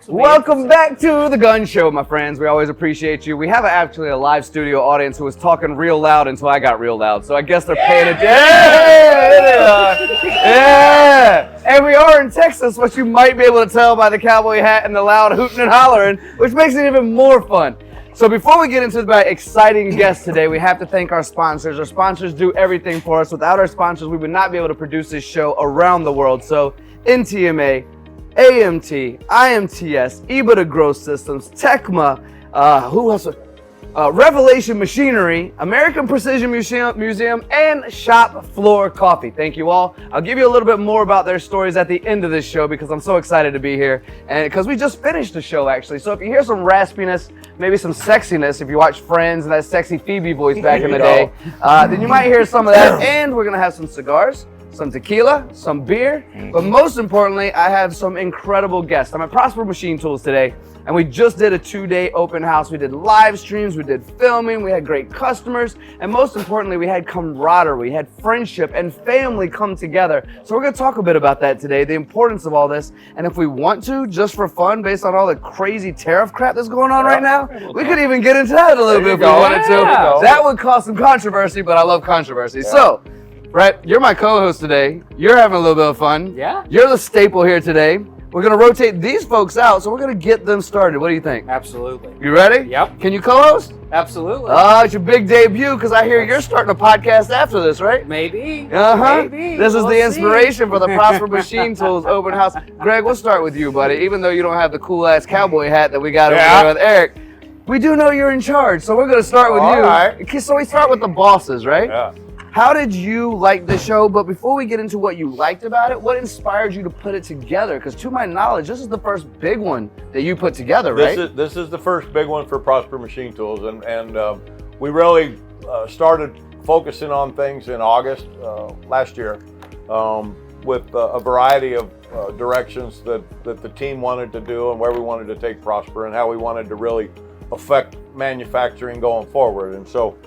Welcome back to the Gunn Show, my friends. We always appreciate you. We have actually a live studio audience who was talking real loud until I got real loud, so I guess they're paying attention. Yeah! And we are in Texas, which you might be able to tell by the cowboy hat and the loud hooting and hollering, which makes it even more fun. So before we get into the exciting guests today, we have to thank our sponsors. Our sponsors do everything for us. Without our sponsors, we would not be able to produce this show around the world. So NTMA, AMT, IMTS, EBITA Growth Systems, Tecma, who else? Revelation Machinery, American Precision Museum, and Shop Floor Coffee. Thank you all. I'll give you a little bit more about their stories at the end of this show because I'm so excited to be here and because we just finished the show actually. So if you hear some raspiness, maybe some sexiness, if you watch Friends and that sexy Phoebe voice back in the day, then you might hear some of that. And we're gonna have some cigars, some tequila, some beer, but most importantly, I have some incredible guests. I'm at Prosper Machine Tools today, and we just did a 2-day open house. We did live streams, we did filming, we had great customers, and most importantly, we had camaraderie, we had friendship and family come together. So we're gonna talk a bit about that today, the importance of all this, and if we want to, just for fun, based on all the crazy tariff crap that's going on right now, we could even get into that a little bit if we wanted to. That would cause some controversy, but I love controversy. So, Brett, you're my co-host today. You're having a little bit of fun. Yeah. You're the staple here today. We're going to rotate these folks out, so we're going to get them started. What do you think? Absolutely. You ready? Yep. Can you co-host? Absolutely. It's your big debut, because I hear you're starting a podcast after this, right? Maybe. Maybe. This is the inspiration for the Prosper Machine Tools open house. Greg, we'll start with you, buddy. Even though you don't have the cool-ass cowboy hat that we got over there with Eric, we do know you're in charge, so we're going to start with you. All right. So we start with the bosses, right? Yeah. How did you like the show? But before we get into what you liked about it, what inspired you to put it together? Because to my knowledge, this is the first big one that you put together, right? This is the first big one for Prosper Machine Tools, and we really started focusing on things in August last year with a variety of directions that the team wanted to do and where we wanted to take Prosper and how we wanted to really affect manufacturing going forward. And so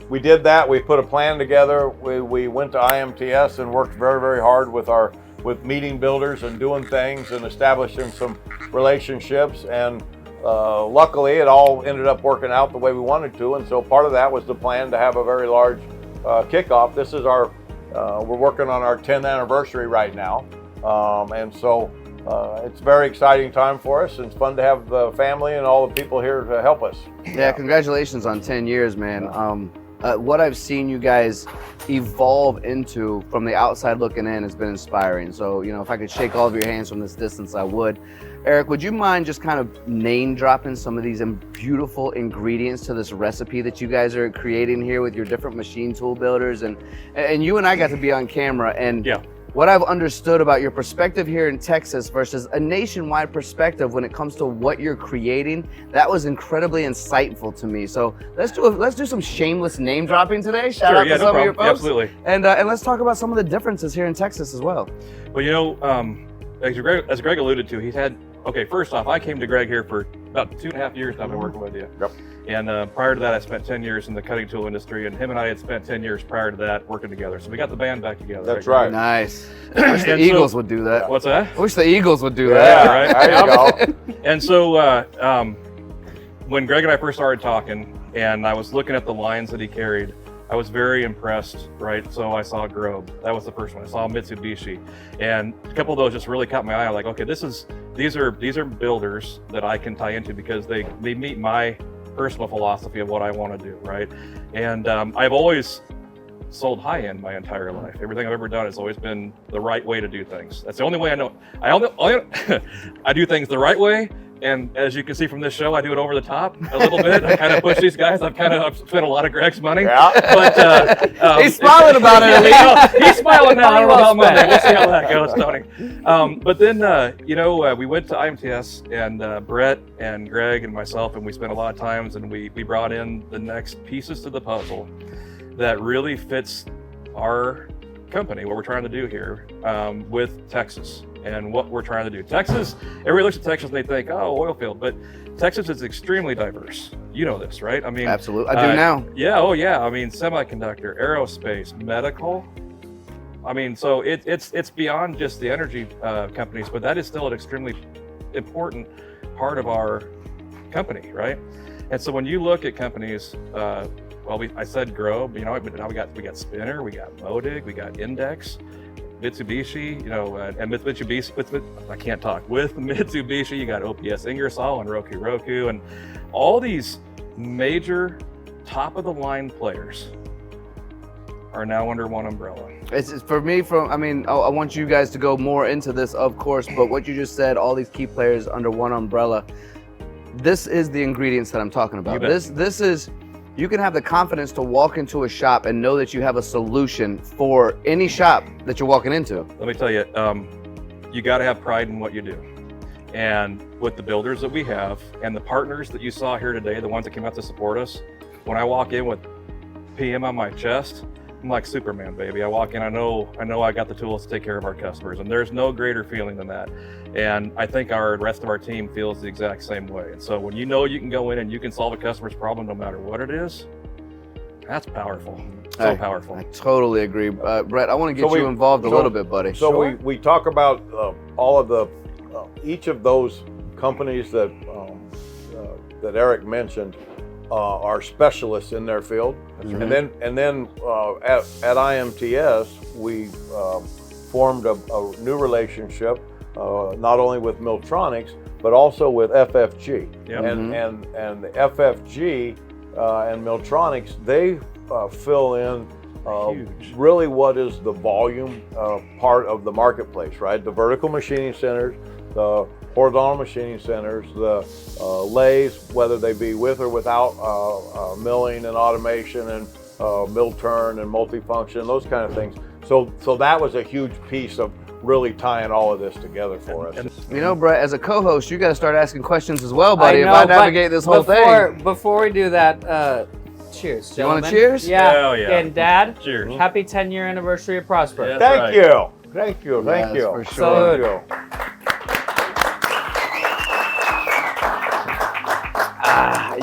we did that. We put a plan together. We went to IMTS and worked very, very hard with meeting builders and doing things and establishing some relationships. And luckily, it all ended up working out the way we wanted to. And so part of that was the plan to have a very large kickoff. This is we're working on our 10th anniversary right now. And so it's a very exciting time for us. It's fun to have the family and all the people here to help us. Yeah, congratulations on 10 years, man. What I've seen you guys evolve into from the outside looking in has been inspiring. So, if I could shake all of your hands from this distance, I would. Eric, would you mind just kind of name dropping some of these beautiful ingredients to this recipe that you guys are creating here with your different machine tool builders? And you and I got to be on camera, and what I've understood about your perspective here in Texas versus a nationwide perspective when it comes to what you're creating, that was incredibly insightful to me. So let's do some shameless name dropping today. Shout out to some of your folks. Absolutely. And let's talk about some of the differences here in Texas as well. Well, as Greg alluded to, he's had, first off, I came to Greg here for about 2.5 years now. I've been working with you. Yep. And prior to that, I spent 10 years in the cutting tool industry, and him and I had spent 10 years prior to that working together. So we got the band back together. That's right. Nice. I wish the Eagles would do that. What's that? I wish the Eagles would do that. Yeah, right. There you go. And so when Greg and I first started talking, and I was looking at the lines that he carried, I was very impressed, right? So I saw Grobe. That was the first one. I saw Mitsubishi, and a couple of those just really caught my eye. Like, okay, these are builders that I can tie into because they meet my personal philosophy of what I want to do, right? And I've always sold high-end my entire life. Everything I've ever done has always been the right way to do things. That's the only way I know. I do things the right way. And as you can see from this show, I do it over the top a little bit. I kind of push these guys. I've spent a lot of Greg's money. Yeah. But he's smiling about it. He's smiling now. I don't know about Monday. We'll see how that goes, Tony. But then, we went to IMTS, and Brett and Greg and myself, and we spent a lot of times, and we brought in the next pieces to the puzzle that really fits our company, what we're trying to do here with Texas. And what we're trying to do. Texas, everybody looks at Texas and they think, oh, oil field, but Texas is extremely diverse. You know this, right? I mean, absolutely, I do now. Yeah, oh yeah. I mean, semiconductor, aerospace, medical. I mean, so it's beyond just the energy companies, but that is still an extremely important part of our company, right? And so when you look at companies, I said Grobe, you know, but now we got Spinner, we got Modig, we got Index, Mitsubishi, you know, and with Mitsubishi, I can't talk. With Mitsubishi, you got OPS Ingersoll and Roku, and all these major top of the line players are now under one umbrella. It's for me. I want you guys to go more into this, of course. But what you just said, all these key players under one umbrella. This is the ingredients that I'm talking about. This is. You can have the confidence to walk into a shop and know that you have a solution for any shop that you're walking into. Let me tell you, you got to have pride in what you do. And with the builders that we have and the partners that you saw here today, the ones that came out to support us, when I walk in with PM on my chest, I'm like Superman, baby. I walk in, I know I got the tools to take care of our customers, and there's no greater feeling than that. And I think our rest of our team feels the exact same way. And so when you know you can go in and you can solve a customer's problem no matter what it is, that's powerful. So powerful. I totally agree. Brett, I want to get you involved a little bit, buddy. So we talk about all of the each of those companies that Eric mentioned are specialists in their field. Mm-hmm. And then at IMTS we formed a new relationship not only with Miltronics but also with FFG. Yep. And the FFG and Miltronics, they fill in really what is the volume part of the marketplace, right? The vertical machining centers, the horizontal machining centers, the lathes, whether they be with or without milling and automation and mill turn and multifunction, those kind of things. So that was a huge piece of really tying all of this together for us. You know, Brett, as a co-host, you got to start asking questions as well, buddy. If I navigate this whole thing. Before we do that, cheers, you gentlemen. want to cheers? Yeah. Hell yeah. And Dad, Cheers. happy 10-year anniversary of Prosper. Yeah. Thank you. Thank you. For sure. Salute.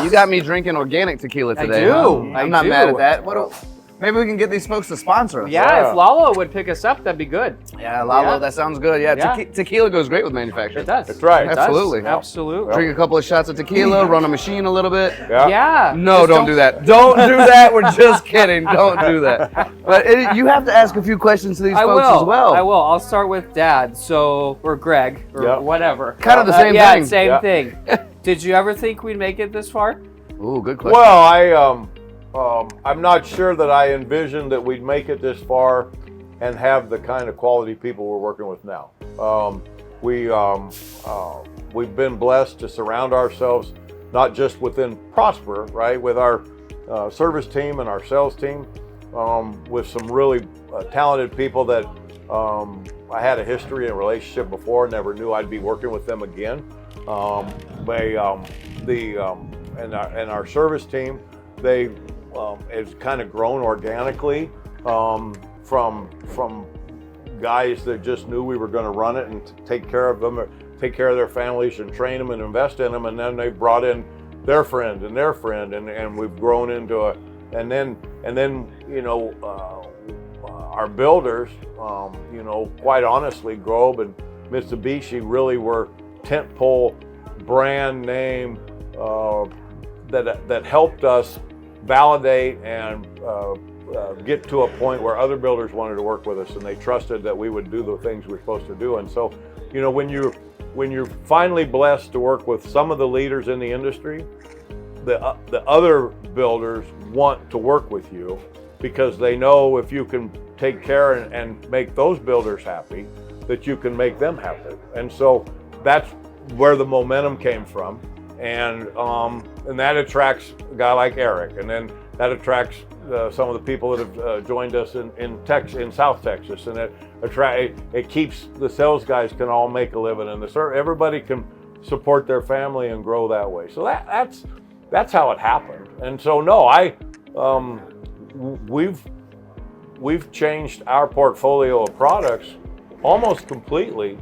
You got me drinking organic tequila today. I do. Huh? I'm not I mad do. at that. Maybe we can get these folks to sponsor us. Yeah, if Lalo would pick us up, that'd be good. Yeah, Lalo, Yeah. that sounds good. Yeah, Yeah. Tequila goes great with manufacturing. It does. That's right. It does. Absolutely. Absolutely. Drink a couple of shots of tequila, run a machine a little bit. Yeah. No, Just don't do that. Don't do that. We're just kidding. Don't do that. But you have to ask a few questions to these folks as well. I will. I'll start with Dad. Or Greg, or Yeah. whatever. Kind of the same yeah, thing. same Yeah. thing. Did you ever think we'd make it this far? Ooh, good question. Well, I'm not sure that I envisioned that we'd make it this far and have the kind of quality people we're working with now. We've been blessed to surround ourselves not just within Prosper, right, with our service team and our sales team, with some really talented people that I had a history and relationship before, never knew I'd be working with them again. And our service team, they has kind of grown organically from guys that just knew we were going to run it and take care of them, or take care of their families and train them and invest in them, and then they brought in their friend and their friend, and we've grown into and then our builders, quite honestly, Grobe and Mitsubishi really were tentpole brand name that helped us validate and get to a point where other builders wanted to work with us, and they trusted that we would do the things we're supposed to do. And so, when you're finally blessed to work with some of the leaders in the industry, the other builders want to work with you because they know if you can take care and make those builders happy, that you can make them happy. And so that's where the momentum came from. And that attracts a guy like Eric, and then that attracts some of the people that have joined us in South Texas, and it keeps the sales guys can all make a living, and everybody can support their family and grow that way. So that's how it happened. And so we've changed our portfolio of products almost completely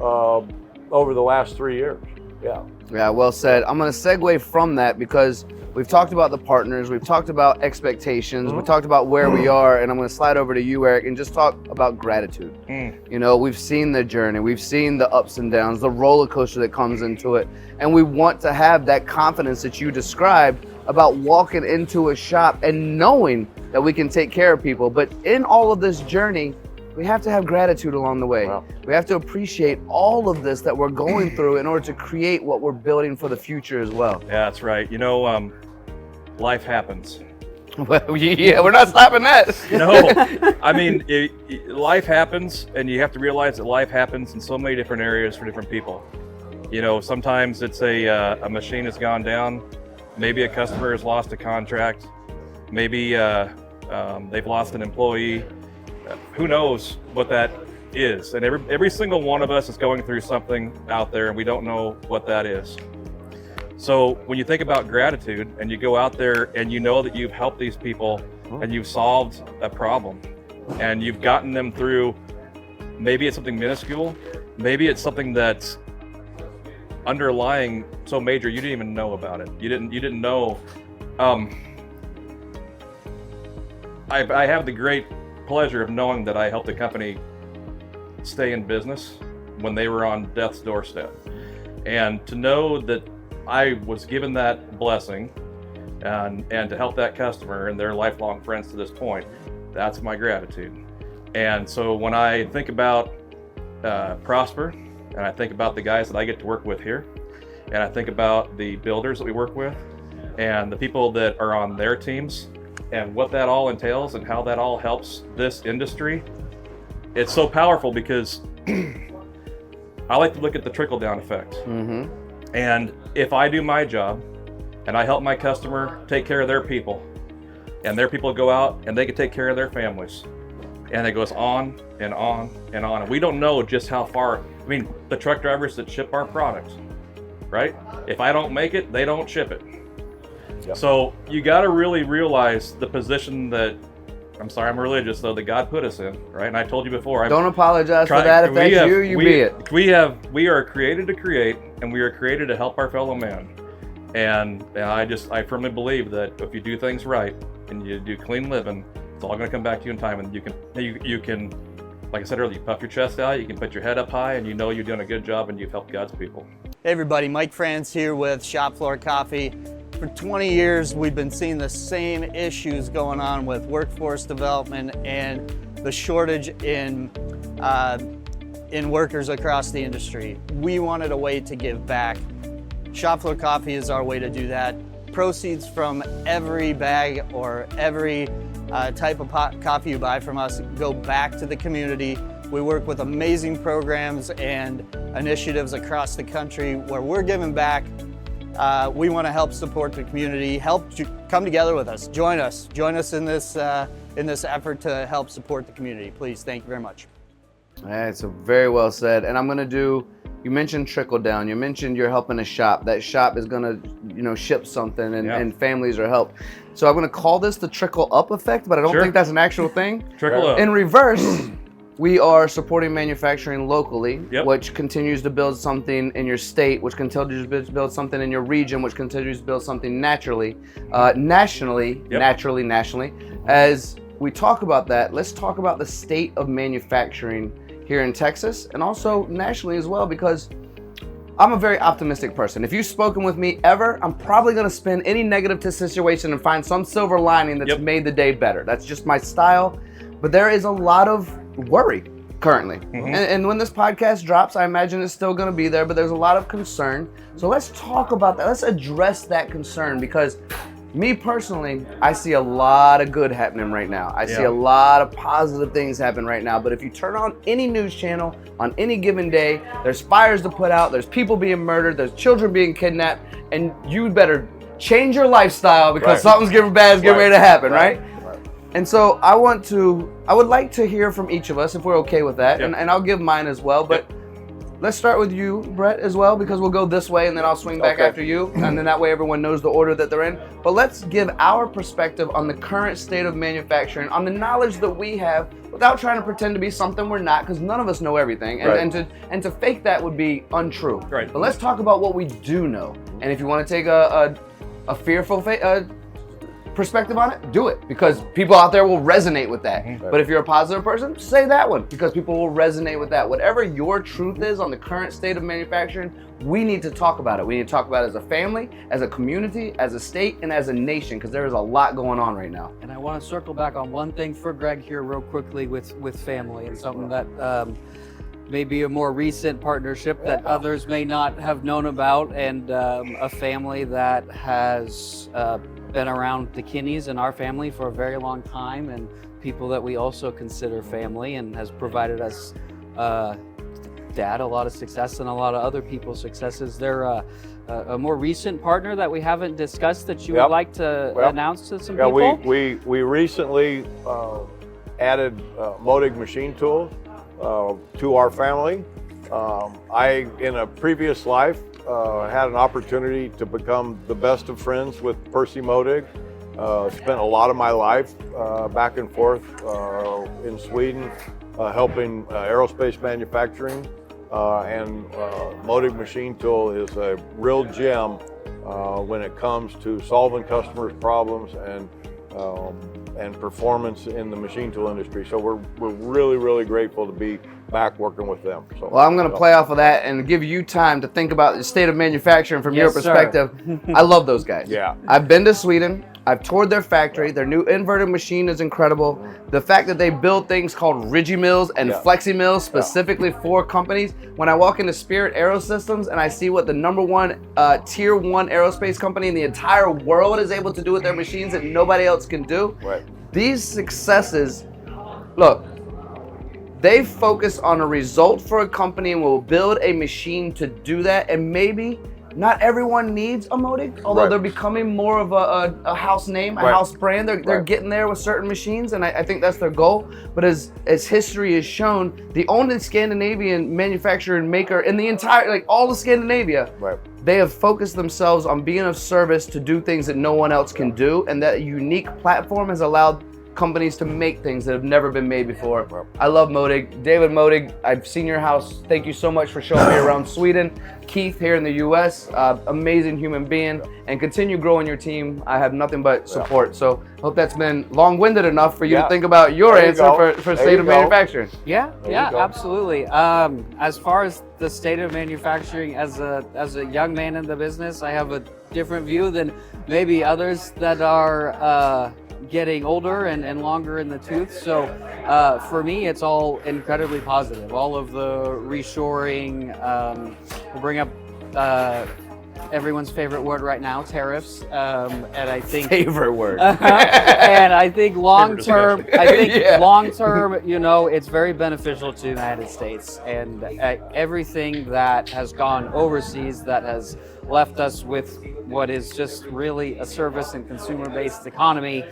over the last 3 years. Yeah. Yeah, well said. I'm going to segue from that because we've talked about the partners, we've talked about expectations, we talked about where we are, and I'm going to slide over to you, Eric, and just talk about gratitude. You know, we've seen the journey, we've seen the ups and downs, the roller coaster that comes into it, and we want to have that confidence that you described about walking into a shop and knowing that we can take care of people. But in all of this journey, we have to have gratitude along the way. Wow. We have to appreciate all of this that we're going through in order to create what we're building for the future as well. Yeah, that's right. You know, life happens. Well, yeah, we're not slapping that. No, I mean, life happens, and you have to realize that life happens in so many different areas for different people. You know, sometimes it's a machine has gone down. Maybe a customer has lost a contract. Maybe they've lost an employee. Who knows what that is? And every single one of us is going through something out there, and we don't know what that is. So when you think about gratitude and you go out there and you know that you've helped these people and you've solved a problem and you've gotten them through, maybe it's something minuscule, maybe it's something that's underlying so major you didn't even know about it. You didn't know. I have the great pleasure of knowing that I helped a company stay in business when they were on death's doorstep. And to know that I was given that blessing and to help that customer and their lifelong friends to this point, that's my gratitude. And so when I think about Prosper, and I think about the guys that I get to work with here, and I think about the builders that we work with, and the people that are on their teams, and what that all entails and how that all helps this industry, it's so powerful because I like to look at the trickle-down effect. And if I do my job and I help my customer take care of their people, and their people go out and they can take care of their families, and it goes on and on and on. And we don't know just how far. I mean, the truck drivers that ship our products, right? If I don't make it, they don't ship it. Yep. So you got to really realize the position that, I'm sorry, I'm religious though, that God put us in, right? And I told you before. Don't apologize for that. If that's you, you be it. We are created to create, and we are created to help our fellow man. And I firmly believe that if you do things right and you do clean living, it's all going to come back to you in time. And you can, like I said earlier, you puff your chest out, you can put your head up high, and you know you're doing a good job and you've helped God's people. Hey everybody, Mike Franz here with Shop Floor Coffee. For 20 years, we've been seeing the same issues going on with workforce development and the shortage in workers across the industry. We wanted a way to give back. Shop Floor Coffee is our way to do that. Proceeds from every bag or every type of coffee you buy from us go back to the community. We work with amazing programs and initiatives across the country where we're giving back. We want to help support the community, come together with us, join us in this effort to help support the community. Please, thank you very much. That's very well said. And I'm going to do, you mentioned trickle down, you mentioned you're helping a shop. That shop is going to, ship something and families are helped. So I'm going to call this the trickle up effect, but I don't think that's an actual thing. Trickle up. In reverse, we are supporting manufacturing locally, which continues to build something in your state, which continues to build something in your region, which continues to build something nationally. As we talk about that, let's talk about the state of manufacturing here in Texas and also nationally as well, because I'm a very optimistic person. If you've spoken with me ever, I'm probably gonna spin any negative situation and find some silver lining that's made the day better. That's just my style. But there is a lot of worry currently. And when this podcast drops, I imagine it's still gonna be there, but there's a lot of concern. So let's talk about that. Let's address that concern, because me personally, I see a lot of good happening right now. I see a lot of positive things happen right now. But if you turn on any news channel on any given day, there's fires to put out, there's people being murdered, there's children being kidnapped, and you better change your lifestyle because something's getting ready to happen, right? And so I would like to hear from each of us, if we're okay with that, and I'll give mine as well. But let's start with you, Brett, as well, because we'll go this way and then I'll swing back after you, and then that way everyone knows the order that they're in. But let's give our perspective on the current state of manufacturing, on the knowledge that we have, without trying to pretend to be something we're not, because none of us know everything, and to fake that would be untrue. Right. But let's talk about what we do know, and if you want to take a fearful perspective on it, do it, because people out there will resonate with that. Right. But if you're a positive person, say that one, because people will resonate with that. Whatever your truth is on the current state of manufacturing, we need to talk about it. We need to talk about it as a family, as a community, as a state, and as a nation, because there is a lot going on right now. And I want to circle back on one thing for Greg here real quickly with family, and something that maybe a more recent partnership that others may not have known about, and a family that has been around the Kinneys and our family for a very long time, and people that we also consider family, and has provided us, Dad, a lot of success and a lot of other people's successes. They're a more recent partner that we haven't discussed that you would like to announce to some people? Yeah, we recently added Modig machine tools to our family. I, in a previous life, had an opportunity to become the best of friends with Percy Modig. Spent a lot of my life back and forth in Sweden, helping aerospace manufacturing, and Modig machine tool is a real gem when it comes to solving customers' problems and performance in the machine tool industry. So we're really grateful to be back working with them. So, well, I'm going to play off of that and give you time to think about the state of manufacturing from your perspective. I love those guys. Yeah. I've been to Sweden. I've toured their factory. Their new inverted machine is incredible. The fact that they build things called Rigi mills and Flexi mills specifically for companies. When I walk into Spirit Aerosystems and I see what the #1 tier 1 aerospace company in the entire world is able to do with their machines that nobody else can do. Right. These successes, look, they focus on a result for a company and will build a machine to do that. And maybe not everyone needs a Modig, although they're becoming more of a house name, a house brand. They're getting there with certain machines, and I think that's their goal. But as history has shown, the only Scandinavian manufacturer and maker in the entire, like all of Scandinavia, they have focused themselves on being of service to do things that no one else can do, and that unique platform has allowed companies to make things that have never been made before. I love Modig. David Modig, I've seen your house. Thank you so much for showing me around Sweden. Keith here in the US, amazing human being, and continue growing your team. I have nothing but support. So I hope that's been long-winded enough for you to think about your answer for state of manufacturing. Yeah, absolutely. As far as the state of manufacturing, as a young man in the business, I have a different view than maybe others that are getting older and longer in the tooth. So for me, it's all incredibly positive. All of the reshoring, we'll bring up everyone's favorite word right now, tariffs. And I think favorite word. And I think long term, you know, it's very beneficial to the United States, and everything that has gone overseas that has left us with what is just really a service and consumer-based economy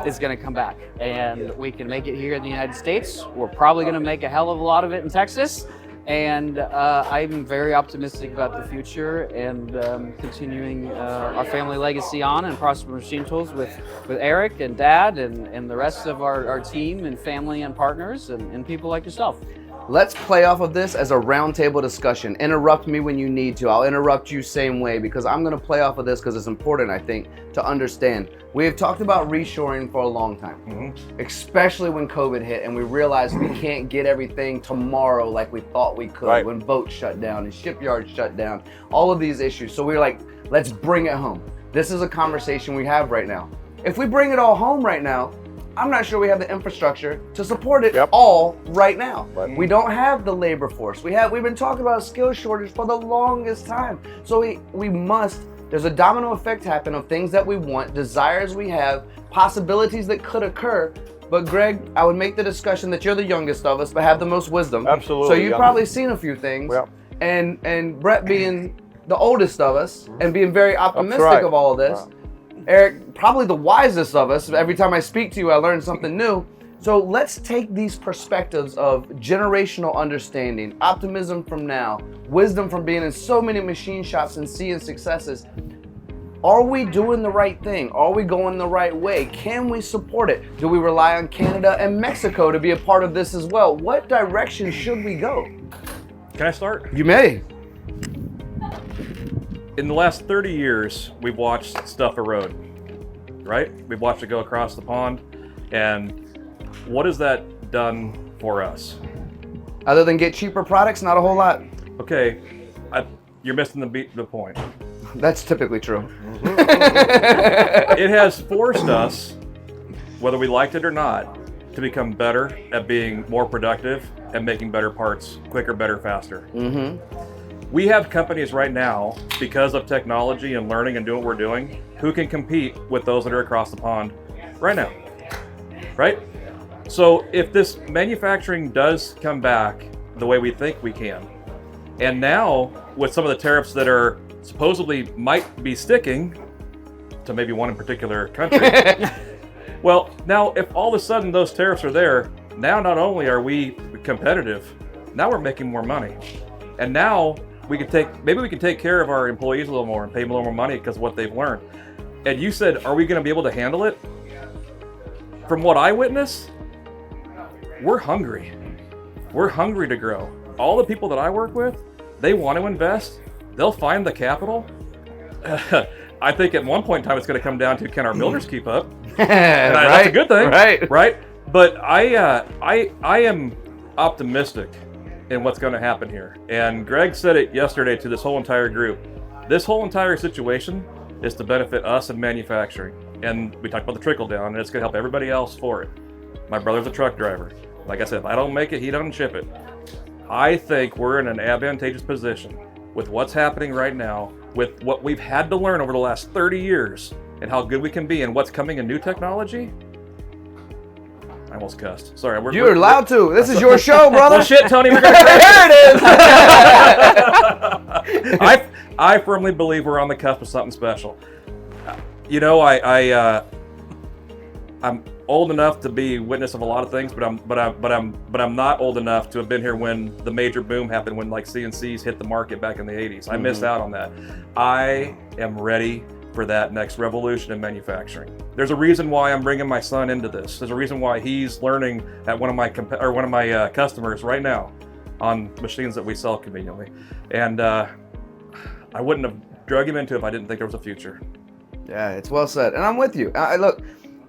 is going to come back, and we can make it here in the United States. We're probably going to make a hell of a lot of it in Texas, and I'm very optimistic about the future and continuing our family legacy on and Prosper Machine Tools with Eric and Dad and the rest of our team and family and partners and people like yourself. Let's play off of this as a roundtable discussion. Interrupt me when you need to. I'll interrupt you same way, because I'm going to play off of this because it's important, I think, to understand. We have talked about reshoring for a long time, especially when COVID hit and we realized we can't get everything tomorrow like we thought we could, when boats shut down and shipyards shut down, all of these issues. So we were like, let's bring it home. This is a conversation we have right now. If we bring it all home right now, I'm not sure we have the infrastructure to support it all right now. We don't have the labor force. We've been talking about a skill shortage for the longest time. So we must, there's a domino effect happen of things that we want, desires we have, possibilities that could occur. But Greg, I would make the discussion that you're the youngest of us, but have the most wisdom. Absolutely. So you've probably seen a few things. And Brett being the oldest of us and being very optimistic of all of this. Eric, probably the wisest of us. Every time I speak to you, I learn something new. So let's take these perspectives of generational understanding, optimism from now, wisdom from being in so many machine shops and seeing successes. Are we doing the right thing? Are we going the right way? Can we support it? Do we rely on Canada and Mexico to be a part of this as well? What direction should we go? Can I start? You may. In the last 30 years, we've watched stuff erode, right? We've watched it go across the pond, and what has that done for us? Other than get cheaper products, not a whole lot. Okay, you're missing the point. That's typically true. It has forced us, whether we liked it or not, to become better at being more productive and making better parts quicker, better, faster. We have companies right now, because of technology and learning and doing what we're doing, who can compete with those that are across the pond right now, right? So if this manufacturing does come back the way we think we can, and now with some of the tariffs that are supposedly might be sticking to maybe one in particular country, well, now if all of a sudden those tariffs are there, now not only are we competitive, now we're making more money. And now maybe we can take care of our employees a little more and pay them a little more money because of what they've learned. And you said, are we going to be able to handle it? From what I witness, we're hungry. We're hungry to grow. All the people that I work with, they want to invest. They'll find the capital. I think at one point in time, it's going to come down to, can our builders keep up? That's a good thing, right? But I am optimistic in what's going to happen here. And Greg said it yesterday to this whole entire group. This whole entire situation is to benefit us in manufacturing. And we talked about the trickle down, and it's going to help everybody else for it. My brother's a truck driver. Like I said, if I don't make it, he doesn't ship it. I think we're in an advantageous position with what's happening right now, with what we've had to learn over the last 30 years, and how good we can be, and what's coming in new technology. I almost cussed. Sorry. You're allowed to. This is your show, brother. Well, shit, Tony. We're gonna There it is. I firmly believe we're on the cusp of something special. You know, I'm old enough to be witness of a lot of things, but I'm not old enough to have been here when the major boom happened, when like CNCs hit the market back in the 80s. I missed out on that. I am ready for that next revolution in manufacturing. There's a reason why I'm bringing my son into this. There's a reason why he's learning at one of my customers right now on machines that we sell conveniently. And I wouldn't have drug him into it if I didn't think there was a future. Yeah, it's well said. And I'm with you. Look,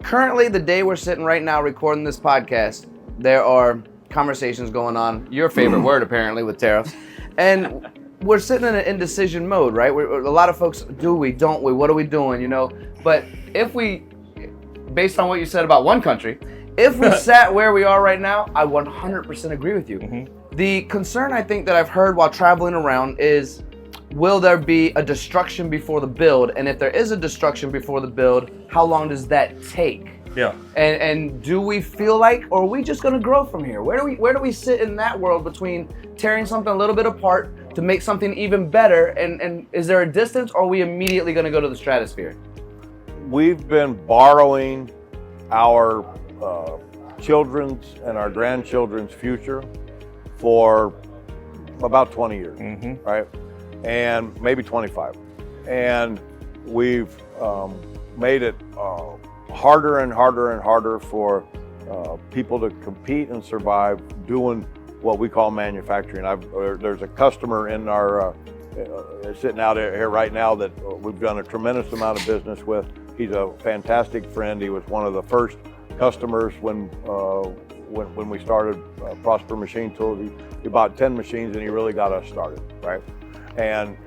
currently the day we're sitting right now recording this podcast, there are conversations going on, your favorite word apparently, with tariffs. And we're sitting in an indecision mode, right? A lot of folks, do we, don't we, what are we doing, you know? But if we, based on what you said about one country, if we sat where we are right now, I 100% agree with you. The concern I think that I've heard while traveling around is, will there be a destruction before the build? And if there is a destruction before the build, how long does that take? Yeah. And do we feel like, or are we just gonna grow from here? Where do we sit in that world between tearing something a little bit apart to make something even better? And is there a distance, or are we immediately gonna go to the stratosphere? We've been borrowing our children's and our grandchildren's future for about 20 years, right? And maybe 25. And we've made it harder and harder and harder for people to compete and survive doing what we call manufacturing. There's a customer in our sitting out here right now that we've done a tremendous amount of business with. He's a fantastic friend. He was one of the first customers when we started Prosper Machine Tools. He bought 10 machines and he really got us started, right? And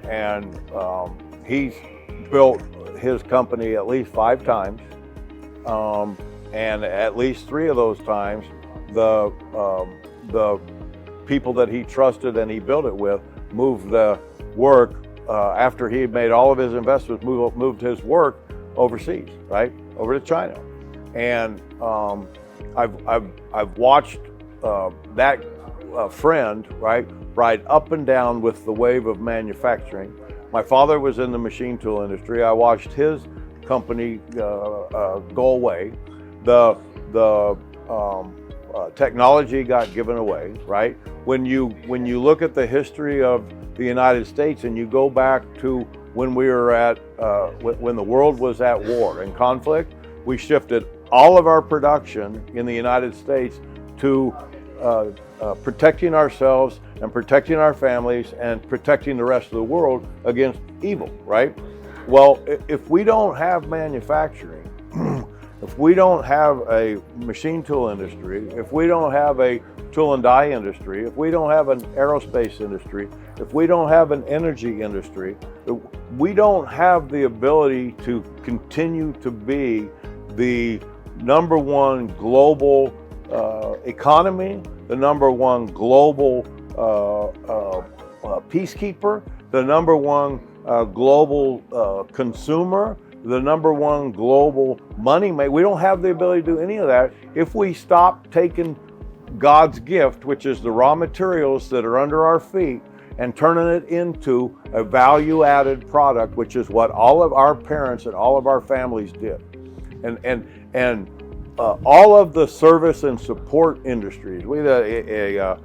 he's built his company at least 5 times, and at least 3 of those times, the people that he trusted and he built it with moved the work after he had made all of his investments, moved his work overseas, right, over to China. And I've watched that friend, right, ride up and down with the wave of manufacturing. My father was in the machine tool industry. I watched his company go away. The technology got given away, right? When you look at the history of the United States and you go back to when we were at, when the world was at war and conflict, we shifted all of our production in the United States to protecting ourselves and protecting our families and protecting the rest of the world against evil, right? Well, if we don't have manufacturing, if we don't have a machine tool industry, if we don't have a tool and die industry, if we don't have an aerospace industry, if we don't have an energy industry, we don't have the ability to continue to be the number one global economy, the number one global peacekeeper, the number one global consumer, the number one global money maker. We don't have the ability to do any of that if we stop taking God's gift, which is the raw materials that are under our feet, and turning it into a value-added product, which is what all of our parents and all of our families did. And all of the service and support industries, whether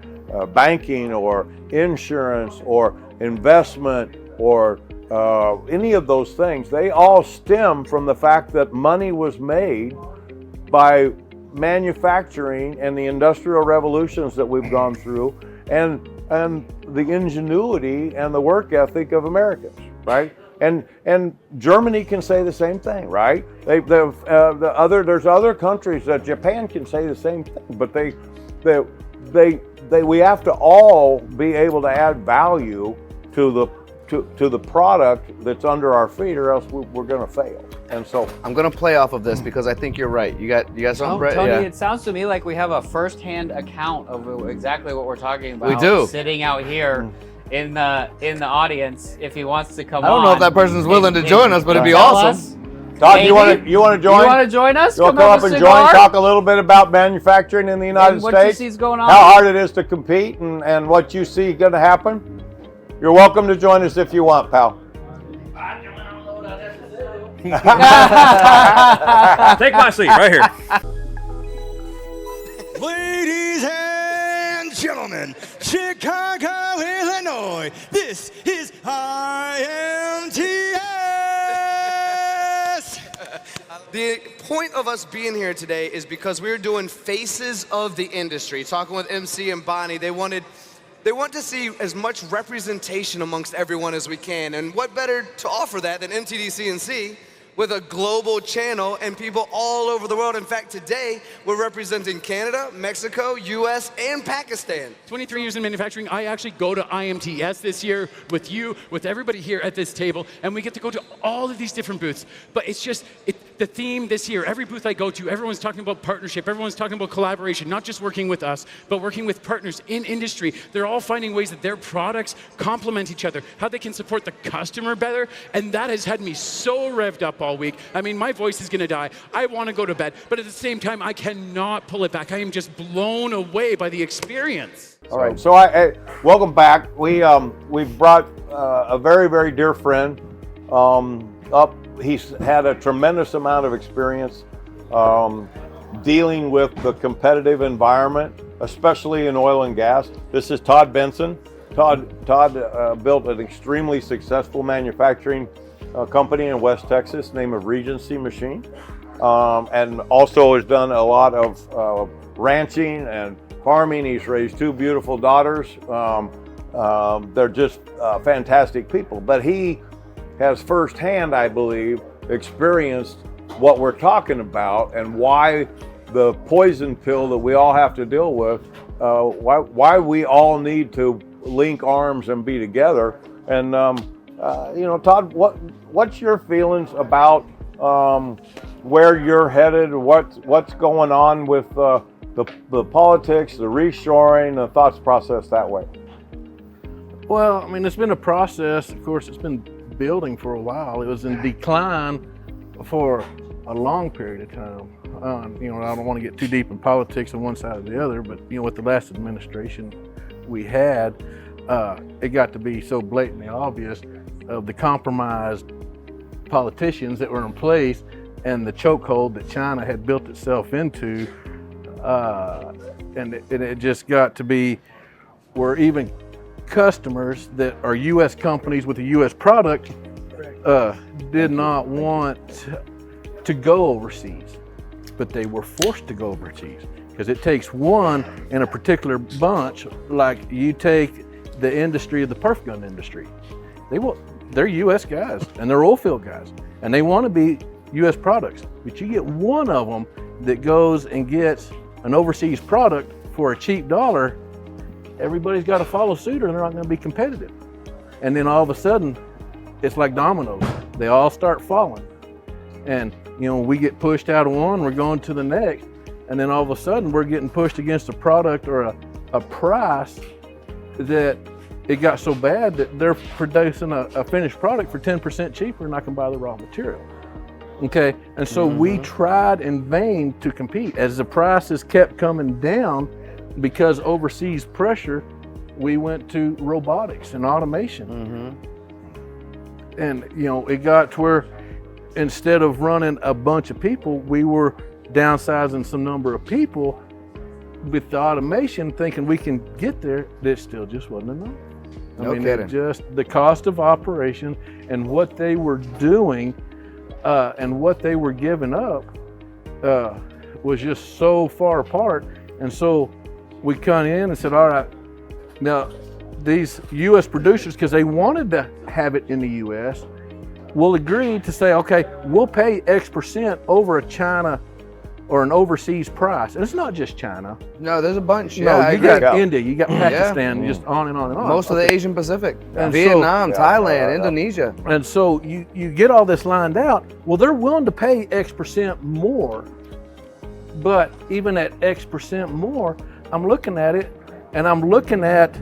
banking or insurance or investment or any of those things, they all stem from the fact that money was made by manufacturing and the industrial revolutions that we've gone through, and the ingenuity and the work ethic of Americans, right? And Germany can say the same thing, right? There's other countries that Japan can say the same thing, but we have to all be able to add value to the product that's under our feet, or else we're going to fail. And so I'm going to play off of this because I think you're right. You got something, Brett? Tony, Yeah. it sounds to me like we have a first-hand account of exactly what we're talking about. We do. Sitting out here in the audience, if he wants to come on. I don't know if that person's willing to join us, but it'd be tell awesome. us. Todd, Maybe. you want to join? You want to join us? You want to come up and join, talk a little bit about manufacturing in the United what States, you see is going on. how hard it is to compete, and what you see going to happen. You're welcome to join us if you want, pal. Take my seat right here. Ladies and gentlemen, Chicago, Illinois, this is IMTS. The point of us being here today is because we're doing Faces of the Industry. Talking with MC and Bonnie, they want to see as much representation amongst everyone as we can. And what better to offer that than MTDCNC with a global channel and people all over the world. In fact, today we're representing Canada, Mexico, US, and Pakistan. 23 years in manufacturing, I actually go to IMTS this year with you, with everybody here at this table, and we get to go to all of these different booths. But it's just, the theme this year, every booth I go to, everyone's talking about partnership, everyone's talking about collaboration, not just working with us, but working with partners in industry. They're all finding ways that their products complement each other, how they can support the customer better, and that has had me so revved up all week. I mean, my voice is gonna die. I wanna go to bed, but at the same time, I cannot pull it back. I am just blown away by the experience. All right, so I welcome back. We've brought a very, very dear friend up. He's had a tremendous amount of experience dealing with the competitive environment, especially in oil and gas. This is Todd Benson. Todd built an extremely successful manufacturing company in West Texas named Regency Machine, and also has done a lot of ranching and farming. He's raised two beautiful daughters. They're just fantastic people, but he has firsthand, I believe, experienced what we're talking about and why the poison pill that we all have to deal with, why we all need to link arms and be together. And Todd, what's your feelings about where you're headed? What's going on with the politics, the reshoring, the thoughts process that way? Well, I mean, it's been a process. Of course, it's been building for a while. It was in decline for a long period of time. I don't want to get too deep in politics on one side or the other, but with the last administration we had, it got to be so blatantly obvious of the compromised politicians that were in place and the chokehold that China had built itself into And it just got to be where even customers that are U.S. companies with a U.S. product did not want to go overseas, but they were forced to go overseas because it takes one in a particular bunch. Like you take the industry of the perf gun industry, they're U.S. guys and they're oil field guys, and they want to be U.S. products, but you get one of them that goes and gets an overseas product for a cheap dollar, everybody's got to follow suit or they're not going to be competitive. And then all of a sudden, it's like dominoes. They all start falling. And, we get pushed out of one, we're going to the next. And then all of a sudden, we're getting pushed against a product or a price that it got so bad that they're producing a finished product for 10% cheaper and I can buy the raw material. Okay, and so we tried in vain to compete. As the prices kept coming down, because overseas pressure, we went to robotics and automation. And it got to where instead of running a bunch of people, we were downsizing some number of people with the automation, thinking we can get there. That still just wasn't enough. I mean, just the cost of operation and what they were doing. And what they were giving up was just so far apart. And so we come in and said, all right, now these U.S. producers, because they wanted to have it in the U.S., will agree to say, okay, we'll pay X% over a China or an overseas price. And it's not just China. No, there's a bunch. No, you got India, you got Pakistan, just on and on and on. Most of the Asian Pacific, Vietnam, Thailand, Indonesia. And so you get all this lined out. Well, they're willing to pay X% more, but even at X% more, I'm looking at it and I'm looking at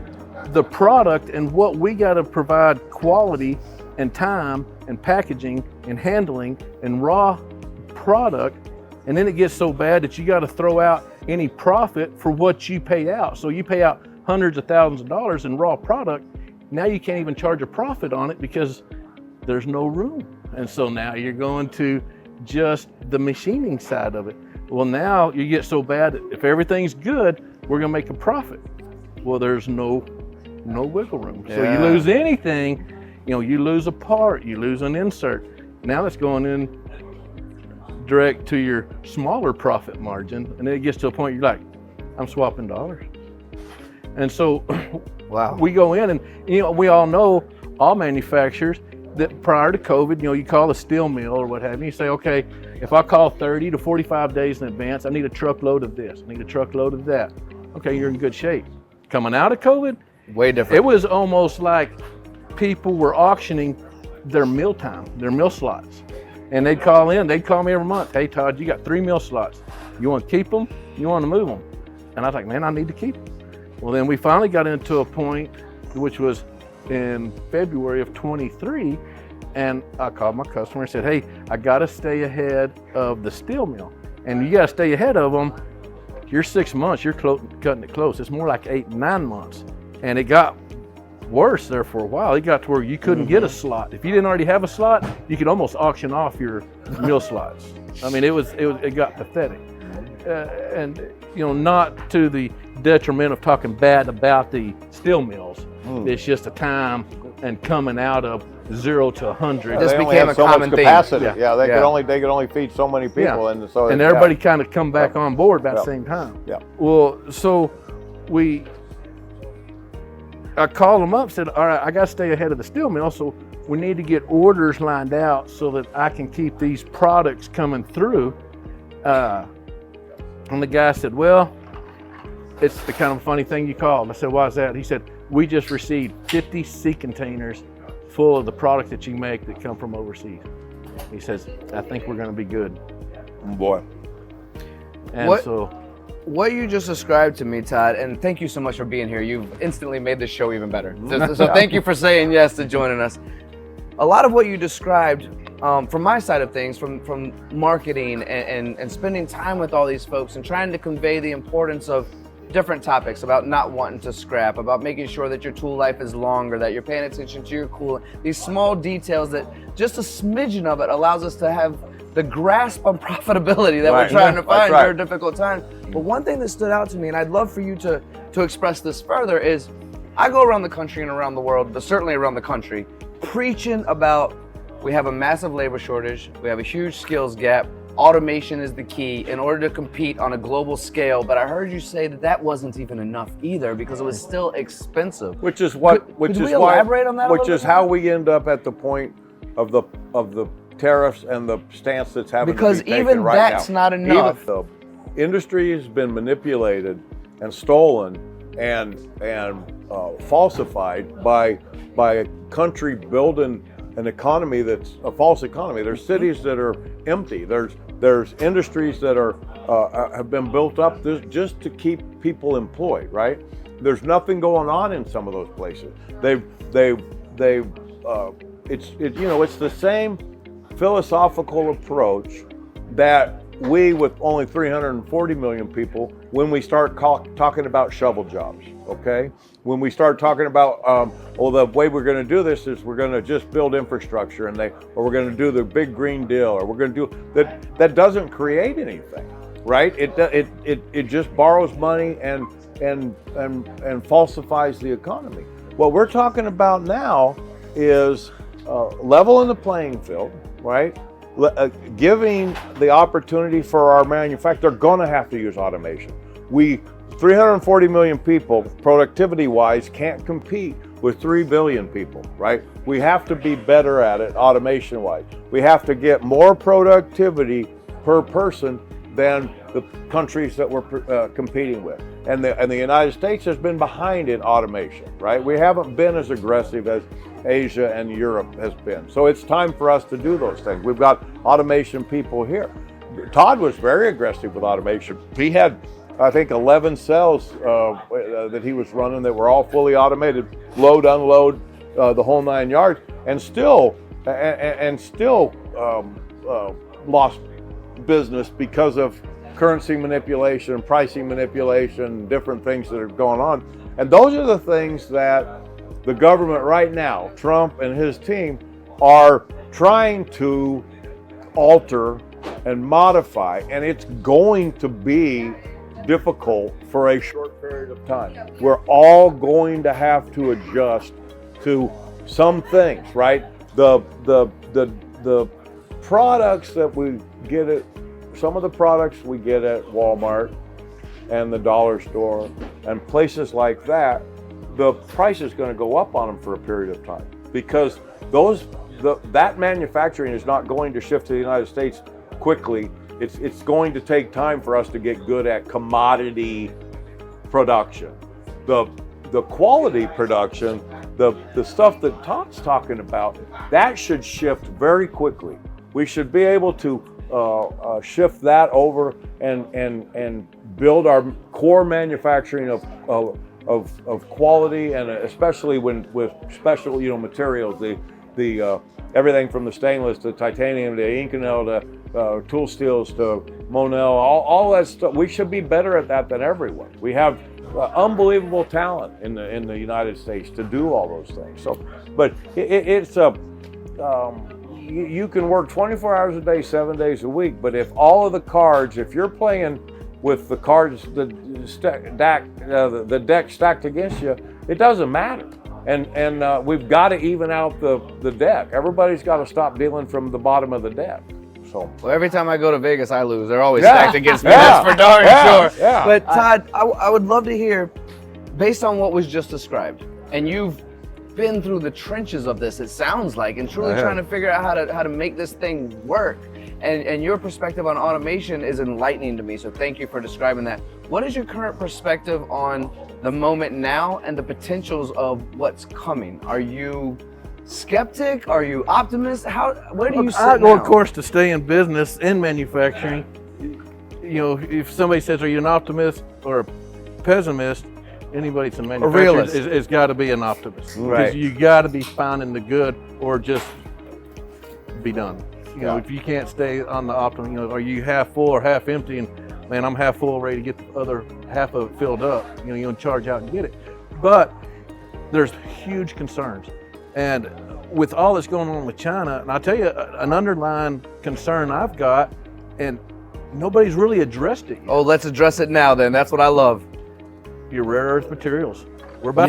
the product and what we got to provide quality and time and packaging and handling and raw product. And then it gets so bad that you got to throw out any profit for what you pay out. So you pay out hundreds of thousands of dollars in raw product. Now you can't even charge a profit on it because there's no room. And so now you're going to just the machining side of it. Well, now you get so bad that if everything's good, we're going to make a profit. Well, there's no wiggle room. So you lose anything, you lose a part, you lose an insert. Now it's going in direct to your smaller profit margin, and then it gets to a point you're like, I'm swapping dollars. And so we go in and we all know, all manufacturers, that prior to COVID, you call a steel mill or what have you, you say, okay, if I call 30 to 45 days in advance, I need a truckload of this, I need a truckload of that. Okay, you're in good shape. Coming out of COVID, way different. It was almost like people were auctioning their meal time, their meal slots. And they'd call me every month. Hey, Todd, you got 3 meal slots. You want to keep them? You want to move them? And I was like, man, I need to keep them. Well, then we finally got into a point, which was in February of 23, and I called my customer and said, hey, I got to stay ahead of the steel mill. And you got to stay ahead of them. You're 6 months, you're cutting it close. It's more like 8, 9 months. And it got worse there for a while. It got to where you couldn't get a slot. If you didn't already have a slot, you could almost auction off your meal slots. I mean, it got pathetic. And not to the detriment of talking bad about the steel mills. It's just a time and coming out of 0 to 100. This they only became have a so common much thing. capacity. They could only feed so many people, and so everybody kind of come back on board about the same time. Well, so I called them up, said, all right, I got to stay ahead of the steel mill, so we need to get orders lined out so that I can keep these products coming through. And the guy said, well, it's the kind of funny thing you called. I said, why is that? He said, we just received 50 sea containers full of the product that you make that come from overseas. He says, I think we're going to be good. Oh boy. And what you just described to me, Todd, and thank you so much for being here. You've instantly made this show even better. So thank you for saying yes to joining us. A lot of what you described, from my side of things, from marketing and spending time with all these folks and trying to convey the importance of different topics about not wanting to scrap, about making sure that your tool life is longer, that you're paying attention to your coolant, these small details that just a smidgen of it allows us to have the grasp on profitability that we're trying to find during difficult times. But one thing that stood out to me, and I'd love for you to express this further, is I go around the country and around the world, but certainly around the country, preaching about we have a massive labor shortage, we have a huge skills gap, automation is the key in order to compete on a global scale. But I heard you say that wasn't even enough either because it was still expensive. Which is how we end up at the point of the tariffs and the stance that's having to be taken even right that's now. not enough. Even the industry has been manipulated and stolen and falsified by a country building an economy that's a false economy. There's cities that are empty. There's industries that have been built up just to keep people employed, right? There's nothing going on in some of those places. It's the same philosophical approach that we, with only 340 million people, when we start talking about shovel jobs, okay? When we start talking about, the way we're going to do this is we're going to just build infrastructure, or we're going to do the big green deal, or we're going to do that. That doesn't create anything, right? It just borrows money and falsifies the economy. What we're talking about now is leveling the playing field, right? Giving the opportunity for our manufacturers. They're going to have to use automation. 340 million people, productivity-wise, can't compete with 3 billion people, right? We have to be better at it, automation-wise. We have to get more productivity per person than the countries that we're competing with. And the United States has been behind in automation, right? We haven't been as aggressive as Asia and Europe has been. So it's time for us to do those things. We've got automation people here. Todd was very aggressive with automation. He had, I think, 11 cells that he was running that were all fully automated, load, unload, the whole 9 yards, and still lost business because of currency manipulation, pricing manipulation, different things that are going on. And those are the things that the government right now, Trump and his team, are trying to alter and modify, and it's going to be difficult for a short period of time. We're all going to have to adjust to some things, right? The products that we get at, some of the products we get at Walmart and the dollar store and places like that, the price is going to go up on them for a period of time because that manufacturing is not going to shift to the United States quickly. It's going to take time for us to get good at commodity production. The quality production, the stuff that Todd's talking about, that should shift very quickly. We should be able to shift that over and build our core manufacturing of quality, and especially with special materials, the everything from the stainless to titanium to Inconel to tool steels to Monel, all that stuff. We should be better at that than everyone. We have unbelievable talent in the United States to do all those things. So, but you can work 24 hours a day, 7 days a week, but if you're playing with the cards, the deck stacked against you, it doesn't matter. And we've got to even out the deck. Everybody's got to stop dealing from the bottom of the deck. So, well, every time I go to Vegas, I lose. They're always stacked against me. That's for darn sure. Yeah. But Todd, I would love to hear, based on what was just described, and you've been through the trenches of this, it sounds like, and truly trying to figure out how to make this thing work. And your perspective on automation is enlightening to me, so thank you for describing that. What is your current perspective on the moment now and the potentials of what's coming? Are you skeptic? Are you optimist? Where do you sit I go, now? of course, to stay in business, in manufacturing. If somebody says, are you an optimist or a pessimist, anybody that's in manufacturing has got to be an optimist. Right. Because you got to be finding the good or just be done. If you can't stay on the optimum, are you half full or half empty? And man, I'm half full, ready to get the other half of it filled up. You don't charge out and get it. But there's huge concerns. And with all that's going on with China, and I'll tell you an underlying concern I've got, and nobody's really addressed it yet. Oh, let's address it now then. That's what I love. Your rare earth materials. We're about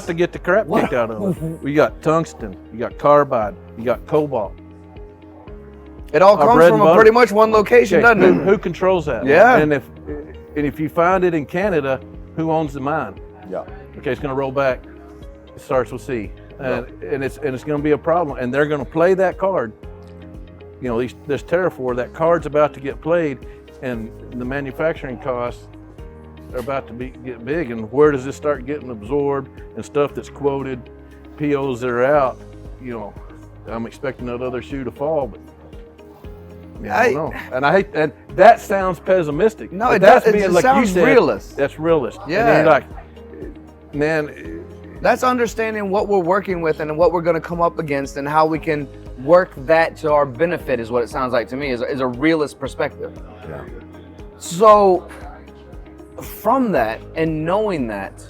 to get the crap kicked out of them. We got tungsten, you got carbide, you got cobalt. It all comes bread from and butter. pretty much one location, doesn't it? Who controls that? Yeah. And if you find it in Canada, who owns the mine? Yeah. Okay, it's going to roll back. It starts with C, and it's going to be a problem. And they're going to play that card. You know, this tariff war. That card's about to get played, and the manufacturing costs are about to get big. And where does this start getting absorbed? And stuff that's quoted, POs that are out. You know, I'm expecting that other shoe to fall, but. I don't know. And I hate, and that sounds pessimistic. No, but it that's does. being, It like sounds you said, realist. That's realist. Yeah. And like, man, That's understanding what we're working with and what we're going to come up against and how we can work that to our benefit is what it sounds like to me, is a realist perspective. Yeah. So from that and knowing that,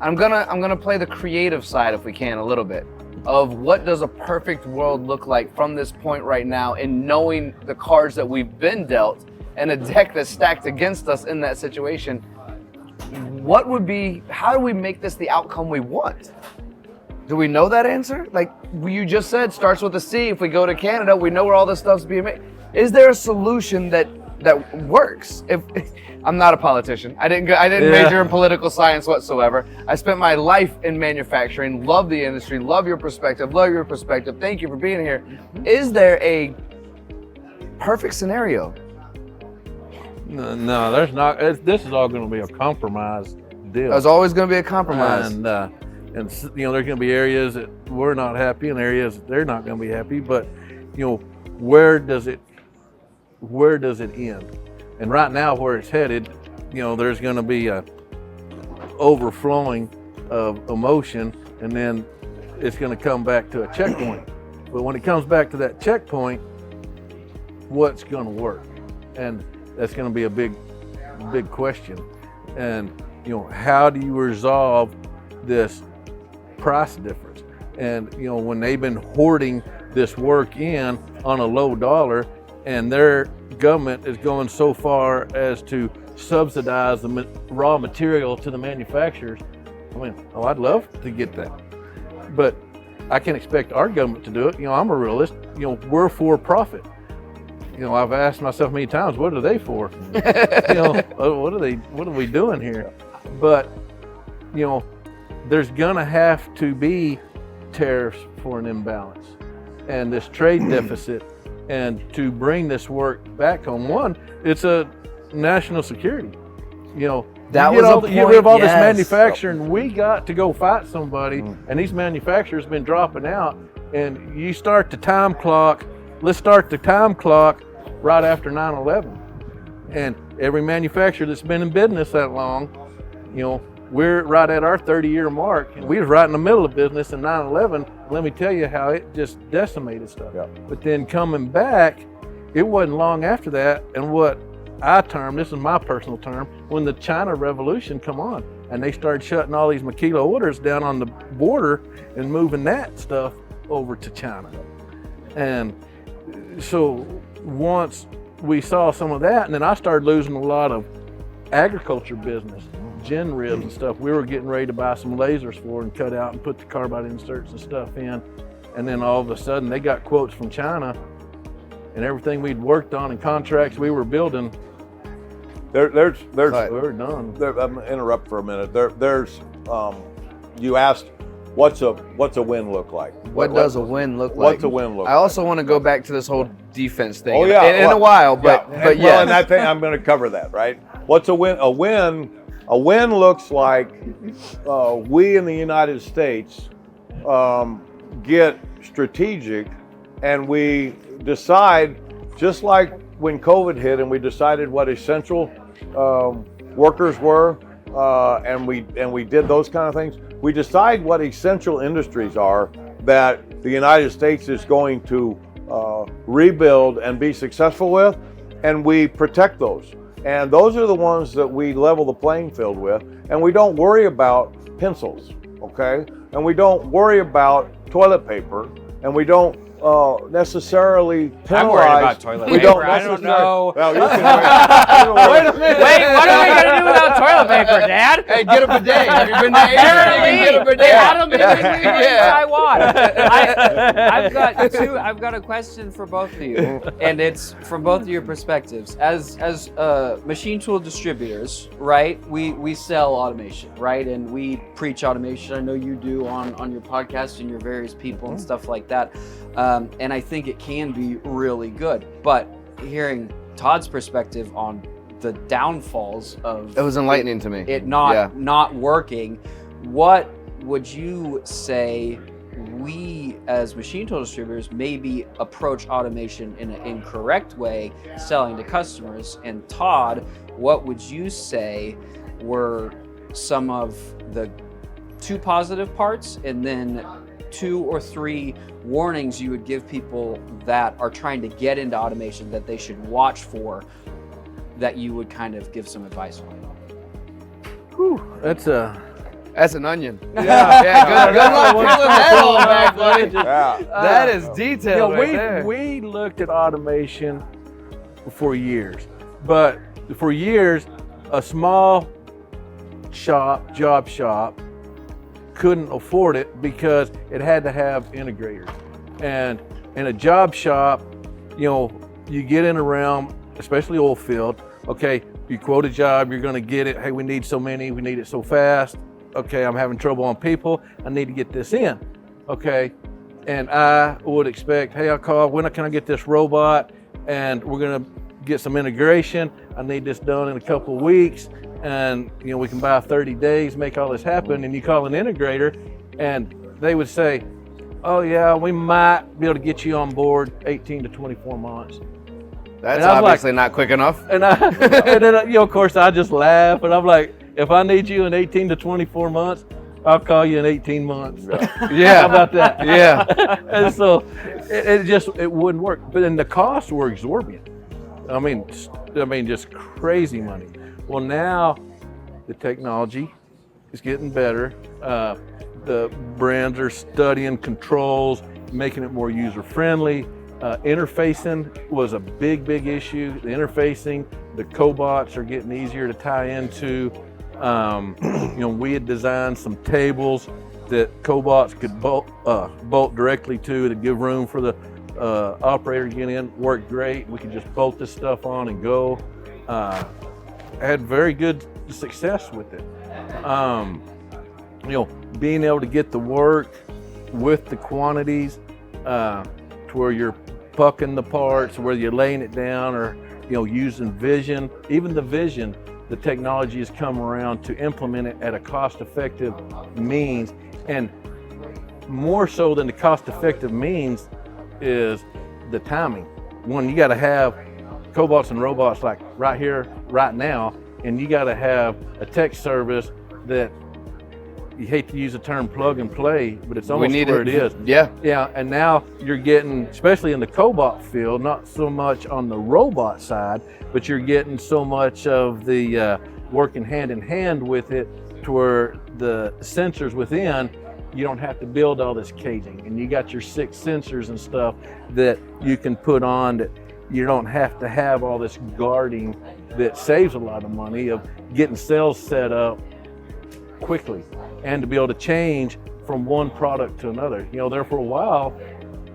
I'm gonna play the creative side if we can a little bit of what does a perfect world look like from this point right now, and knowing the cards that we've been dealt and a deck that's stacked against us in that situation. What would be, how do we make this the outcome we want? Do we know that answer? Like you just said, starts with a C. If we go to Canada, we know where all this stuff's being made. Is there a solution that works? If I'm not a politician, I didn't major in political science whatsoever. I spent my life in manufacturing. Love the industry. Love your perspective. Thank you for being here. Is there a perfect scenario? no, there's not. This is all going to be a compromise deal. There's always going to be a compromise. And you know, there's going to be areas that we're not happy and areas that they're not going to be happy. But you know, where does it end? And right now, where it's headed, you know, there's going to be a overflowing of emotion, and then it's going to come back to a checkpoint. But when it comes back to that checkpoint, what's going to work? And that's going to be a big question. And you know, how do you resolve this price difference? And you know, when they've been hoarding this work in on a low dollar, and their government is going so far as to subsidize the raw material to the manufacturers. I mean, I'd love to get that, but I can't expect our government to do it. You know, I'm a realist. You know, we're for profit. You know, I've asked myself many times, what are they for? You know, what are we doing here? But, you know, there's gonna have to be tariffs for an imbalance and this trade deficit. And to bring this work back home, one, it's a national security. You know, That you was a get rid of all point, this yes. manufacturing. We got to go fight somebody, and these manufacturers been dropping out. And you start the time clock. Let's start the time clock right after 9/11. And every manufacturer that's been in business that long, you know, we're right at our 30-year mark. And we was right in the middle of business in 9/11. Let me tell you how it just decimated stuff. Yeah. But then coming back, it wasn't long after that, and what I term, this is my personal term, when the China Revolution come on, and they started shutting all these maquila orders down on the border and moving that stuff over to China. And so once we saw some of that, and then I started losing a lot of agriculture business, gin ribs and stuff. We were getting ready to buy some lasers for and cut out and put the carbide inserts and stuff in. And then all of a sudden they got quotes from China, and everything we'd worked on and contracts we were building, There's we're done. I'm gonna interrupt for a minute. There's you asked what's a win look like? What does a win look like? What's a win look I also want to go back to this whole defense thing. Oh, yeah. in a while, but yeah. And I think I'm going to cover that, right? What's a win? A win looks like we in the United States get strategic, and we decide, just like when COVID hit, and we decided what essential workers were, and we did those kind of things. We decide what essential industries are that the United States is going to rebuild and be successful with, and we protect those. And those are the ones that we level the playing field with, and we don't worry about pencils. okay? And we don't worry about toilet paper, and we don't necessarily penalize. I'm worried about toilet we paper. I don't know. Well, you can Wait a minute. Wait, what are we gonna do without toilet paper, Dad? Hey, get a bidet. Have you been to Asia? Apparently, Get a bidet. they had them in Yeah. Taiwan. I've got a question for both of you, and it's from both of your perspectives. As machine tool distributors, right? We sell automation, right? And we preach automation. I know you do on your podcast and your various people and stuff like that. And I think it can be really good. But hearing Todd's perspective on the downfalls of It was enlightening to me. it not working, what would you say we as machine tool distributors maybe approach automation in an incorrect way selling to customers? And Todd, what would you say were some of the 2 positive parts and then 2 or 3 warnings you would give people that are trying to get into automation that they should watch for, that you would kind of give some advice on? Whew, that's an onion. Yeah. Good luck peeling that all back, buddy. Yeah. That is detailed right there. we looked at automation for years, but for years, a small job shop couldn't afford it because it had to have integrators. And in a job shop, you get in a realm, especially oil field, okay, you quote a job, you're gonna get it, hey, we need so many, we need it so fast, okay, I'm having trouble on people, I need to get this in, okay? And I would expect, hey, I'll call, when can I get this robot? And we're gonna get some integration, I need this done in a couple of weeks, and we can buy 30 days, make all this happen. And you call an integrator and they would say, oh yeah, we might be able to get you on board 18 to 24 months. That's obviously not quick enough. And then of course I just laugh and I'm like, if I need you in 18 to 24 months, I'll call you in 18 months. Yeah. How about that? Yeah. And so it wouldn't work. But then the costs were exorbitant. I mean, just crazy money. Well, now the technology is getting better. The brands are studying controls, making it more user-friendly. Interfacing was a big issue. The interfacing, the cobots are getting easier to tie into. We had designed some tables that cobots could bolt directly to give room for the operator to get in. Worked great. We could just bolt this stuff on and go. Had very good success with it. Being able to get the work with the quantities to where you're pucking the parts, whether you're laying it down or using vision. Even the vision, the technology has come around to implement it at a cost-effective means, and more so than the cost-effective means is the timing. One, you got to have cobots and robots like right here, right now, and you got to have a tech service that, you hate to use the term plug and play, but it's almost where it is. Yeah. Yeah, and now you're getting, especially in the cobot field, not so much on the robot side, but you're getting so much of the working hand in hand with it to where the sensors within, you don't have to build all this caging, and you got your 6 sensors and stuff that you can put on that you don't have to have all this guarding that saves a lot of money of getting cells set up quickly and to be able to change from one product to another. There for a while,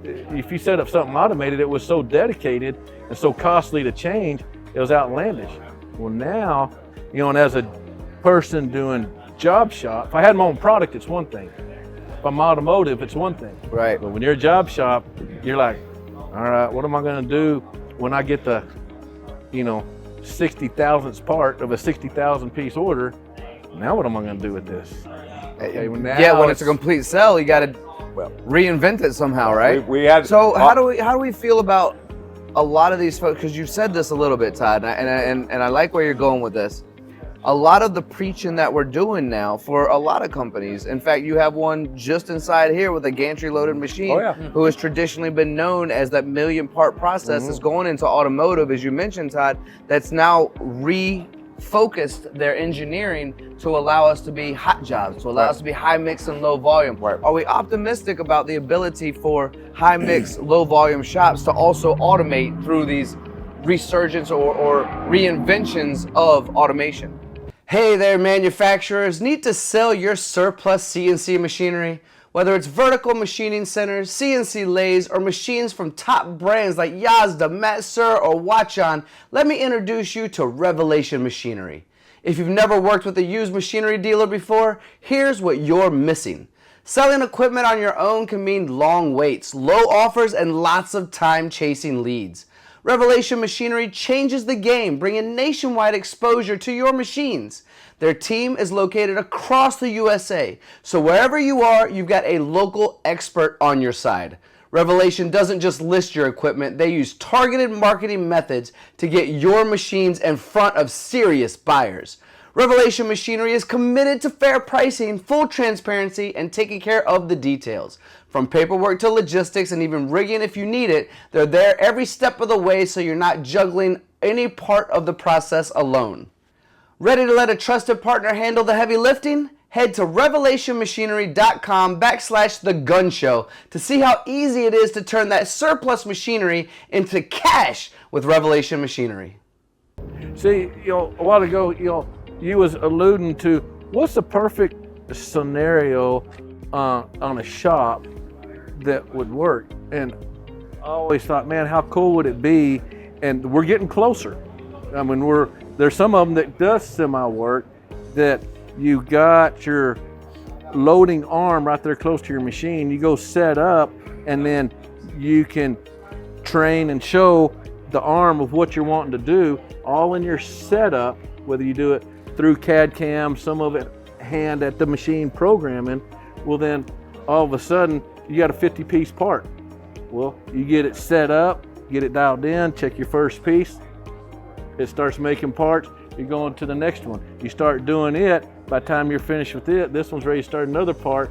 if you set up something automated, it was so dedicated and so costly to change, it was outlandish. Well now, and as a person doing job shop, if I had my own product, it's one thing. If I'm automotive, it's one thing. Right. But when you're a job shop, you're like, all right, what am I gonna do when I get the, 60,000th part of a 60,000 piece order? Now what am I gonna do with this? Okay, when it's a complete sell, you got to reinvent it somehow, right? We had. So how do we feel about a lot of these folks? Because you said this a little bit, Todd, and I like where you're going with this. A lot of the preaching that we're doing now for a lot of companies. In fact, you have one just inside here with a gantry-loaded machine who has traditionally been known as that million-part process is going into automotive, as you mentioned, Todd. That's now focused their engineering to allow us to be hot jobs, to allow us to be high mix and low volume. Right. Are we optimistic about the ability for high mix, low volume shops to also automate through these resurgence or reinventions of automation? Hey there, manufacturers. Need to sell your surplus CNC machinery? Whether it's vertical machining centers, CNC lathes, or machines from top brands like Yazda, Matsur, or Watchon, let me introduce you to Revelation Machinery. If you've never worked with a used machinery dealer before, here's what you're missing. Selling equipment on your own can mean long waits, low offers, and lots of time chasing leads. Revelation Machinery changes the game, bringing nationwide exposure to your machines. Their team is located across the USA, so wherever you are, you've got a local expert on your side. Revelation doesn't just list your equipment, they use targeted marketing methods to get your machines in front of serious buyers. Revelation Machinery is committed to fair pricing, full transparency, and taking care of the details. From paperwork to logistics and even rigging if you need it, they're there every step of the way so you're not juggling any part of the process alone. Ready to let a trusted partner handle the heavy lifting? Head to revelationmachinery.com/The Gunn Show to see how easy it is to turn that surplus machinery into cash with Revelation Machinery. See, a while ago, you was alluding to what's the perfect scenario on a shop that would work, and I always thought, man, how cool would it be? And we're getting closer. I mean, there's some of them that does semi work that you got your loading arm right there close to your machine. You go set up, and then you can train and show the arm of what you're wanting to do all in your setup, whether you do it through CAD CAM, some of it hand at the machine programming. Well, then all of a sudden you got a 50-piece part. Well, you get it set up, get it dialed in, check your first piece. It starts making parts, you go on to the next one. You start doing it, by the time you're finished with it, this one's ready to start another part,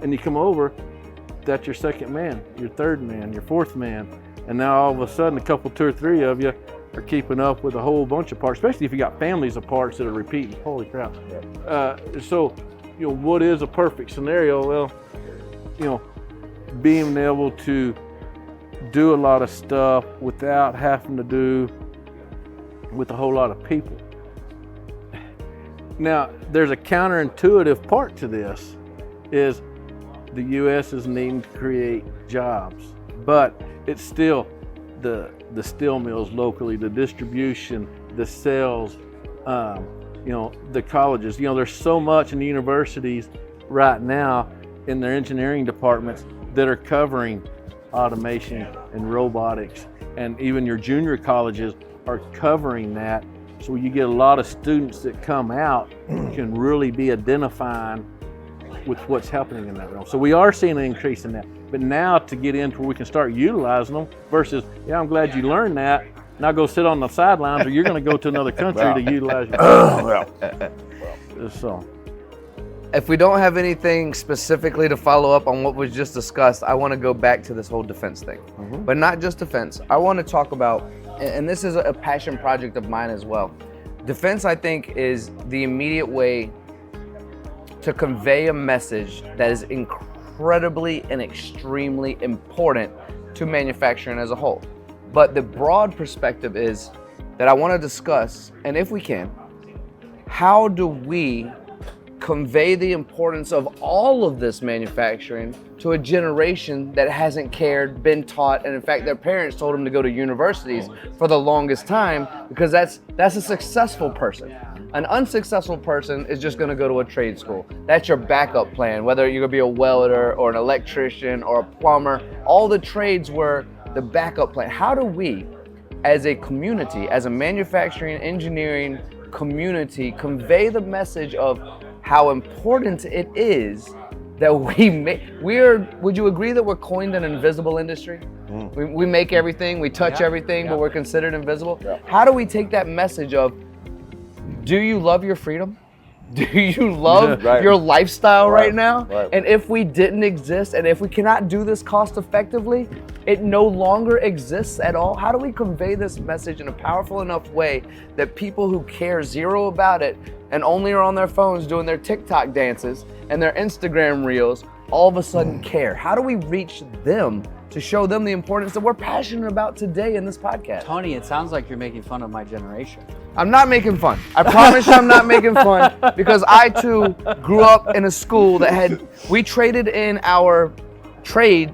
and you come over, that's your second man, your third man, your fourth man. And now all of a sudden, two or three of you are keeping up with a whole bunch of parts, especially if you got families of parts that are repeating. Holy crap. So, what is a perfect scenario? Well, being able to do a lot of stuff without having to do with a whole lot of people. Now, there's a counterintuitive part to this, is the U.S. is needing to create jobs, but it's still the steel mills locally, the distribution, the sales, the colleges. There's so much in the universities right now in their engineering departments that are covering automation and robotics, and even your junior colleges are covering that. So you get a lot of students that come out can really be identifying with what's happening in that realm. So we are seeing an increase in that. But now to get into where we can start utilizing them versus, I'm glad you learned that. Now go sit on the sidelines, or you're going to go to another country to utilize your So. If we don't have anything specifically to follow up on what was just discussed, I want to go back to this whole defense thing. But not just defense. I want to talk about, and this is a passion project of mine as well. Defense, I think, is the immediate way to convey a message that is incredibly and extremely important to manufacturing as a whole. But the broad perspective is that I want to discuss, and if we can, how do we convey the importance of all of this manufacturing to a generation that hasn't cared, been taught, and in fact their parents told them to go to universities for the longest time, because that's a successful person. An unsuccessful person is just going to go to a trade school. That's your backup plan, whether you're going to be a welder or an electrician or a plumber. All the trades were the backup plan. How do we, as a community, as a manufacturing engineering community, convey the message of how important it is that would you agree that we're coined an invisible industry? We make everything, we touch everything, but we're considered invisible. How do we take that message of, do you love your freedom? Do you love Right. your lifestyle right, Right. now? Right. And if we didn't exist, and if we cannot do this cost effectively, it no longer exists at all. How do we convey this message in a powerful enough way that people who care zero about it and only are on their phones doing their TikTok dances and their Instagram reels all of a sudden care? How do we reach them to show them the importance that we're passionate about today in this podcast? Tony, it sounds like you're making fun of my generation. I'm not making fun. I promise you I'm not making fun, because I too grew up in a school that we traded in our trade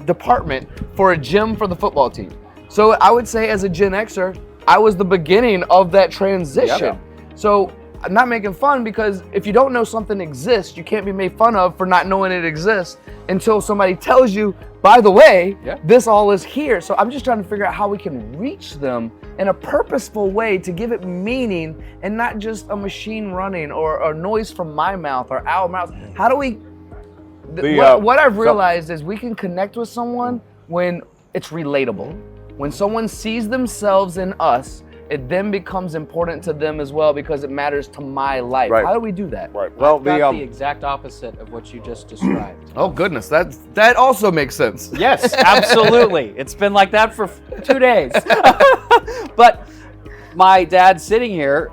department for a gym for the football team. So I would say as a Gen Xer, I was the beginning of that transition. So I'm not making fun, because if you don't know something exists, you can't be made fun of for not knowing it exists until somebody tells you, by the way, this all is here. So I'm just trying to figure out how we can reach them in a purposeful way to give it meaning and not just a machine running or noise from my mouth or our mouth. How do we, what I've realized is we can connect with someone when it's relatable. When someone sees themselves in us, it then becomes important to them as well, because it matters to my life. Right. How do we do that? Right. Well, Got the exact opposite of what you just described. Oh goodness, that also makes sense. Yes, absolutely. It's been like that for 2 days. But my dad sitting here,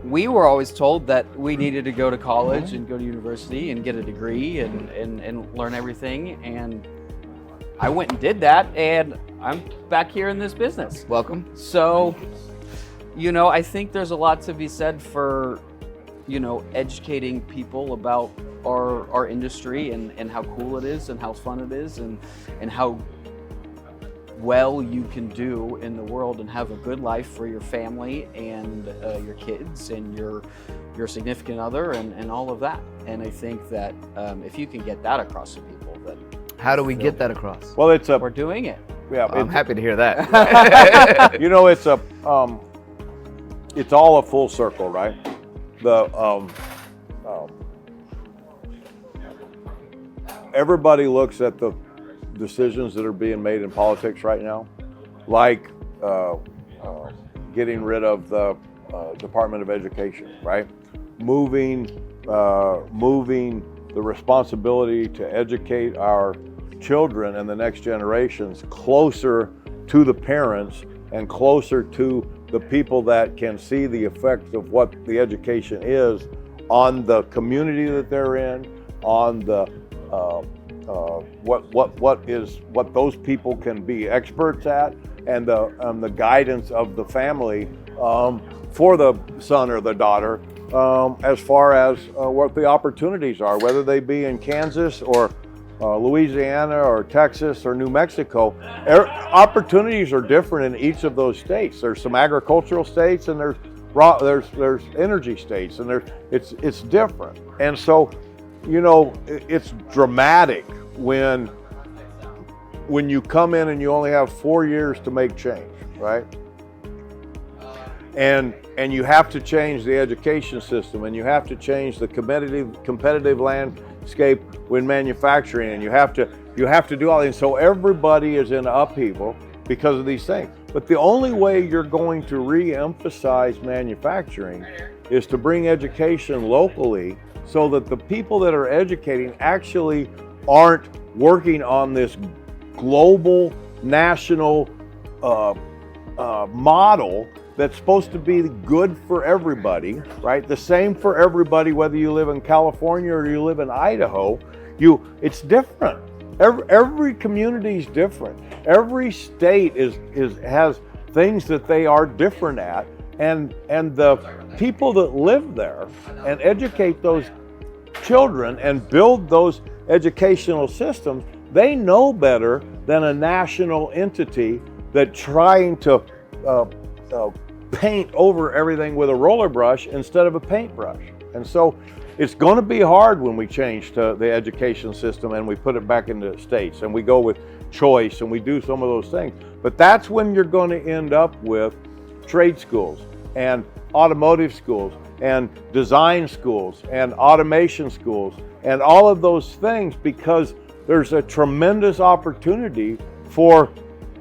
we were always told that we needed to go to college and go to university and get a degree and learn everything. And I went and did that, and I'm back here in this business. Welcome. So, I think there's a lot to be said for, educating people about our industry and how cool it is and how fun it is and how well you can do in the world and have a good life for your family and your kids and your significant other and all of that. And I think that if you can get that across to people, then How do we get that across? Well, we're doing it. Yeah, I'm happy to hear that. it's all a full circle, right? Everybody looks at the decisions that are being made in politics right now, like getting rid of the Department of Education, right? Moving the responsibility to educate our children and the next generations closer to the parents and closer to the people that can see the effect of what the education is on the community that they're in, on the what those people can be experts at, and the guidance of the family for the son or the daughter, as far as what the opportunities are, whether they be in Kansas or Louisiana or Texas or New Mexico. Opportunities are different in each of those states. There's some agricultural states, and there's energy states, and it's different. And so, it's dramatic when you come in and you only have 4 years to make change, right? And you have to change the education system, and you have to change the competitive landscape when manufacturing, and you have to do all these. So everybody is in upheaval because of these things. But the only way you're going to re-emphasize manufacturing is to bring education locally, so that the people that are educating actually aren't working on this global, national model that's supposed to be good for everybody, right? The same for everybody, whether you live in California or you live in Idaho. It's different. Every community is different. Every state has things that they are different at, and the people that live there and educate those children and build those educational systems, they know better than a national entity that trying to paint over everything with a roller brush instead of a paintbrush. And so it's going to be hard when we change to the education system and we put it back into states and we go with choice and we do some of those things. But that's when you're going to end up with trade schools and automotive schools and design schools and automation schools and all of those things, because there's a tremendous opportunity for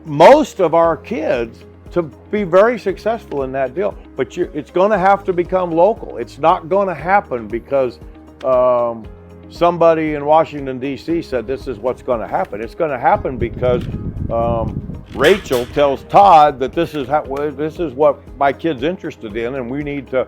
most of our kids to be very successful in that deal. But it's going to have to become local. It's not going to happen because somebody in Washington, D.C. said this is what's going to happen. It's going to happen because Rachel tells Todd that this is what my kid's interested in, and we need to,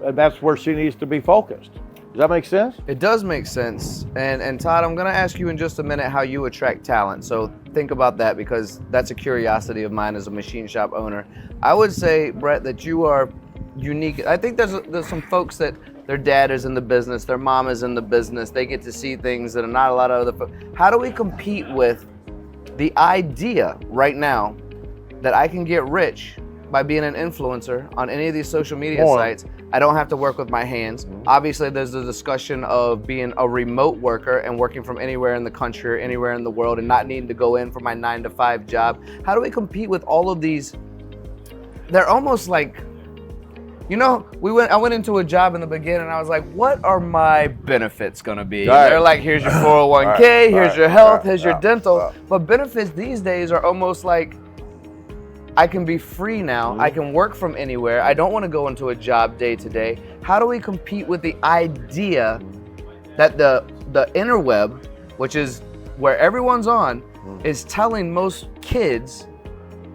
and that's where she needs to be focused. Does that make sense? It does make sense. And Todd, I'm going to ask you in just a minute how you attract talent. So think about that, because that's a curiosity of mine as a machine shop owner. I would say, Brett, that you are unique. I think there's some folks that their dad is in the business, their mom is in the business. They get to see things that are not a lot of other folks. How do we compete with the idea right now that I can get rich by being an influencer on any of these social media sites? I don't have to work with my hands. Obviously, there's the discussion of being a remote worker and working from anywhere in the country or anywhere in the world and not needing to go in for my 9-to-5 job. How do we compete with all of these? They're almost like, you know, I went into a job in the beginning and I was like, what are my benefits gonna be? Right. They're like, here's your 401k, here's your health, here's your dental. But benefits these days are almost like, I can be free now. I can work from anywhere. I don't want to go into a job day to day. How do we compete with the idea that the interweb, which is where everyone's on, is telling most kids,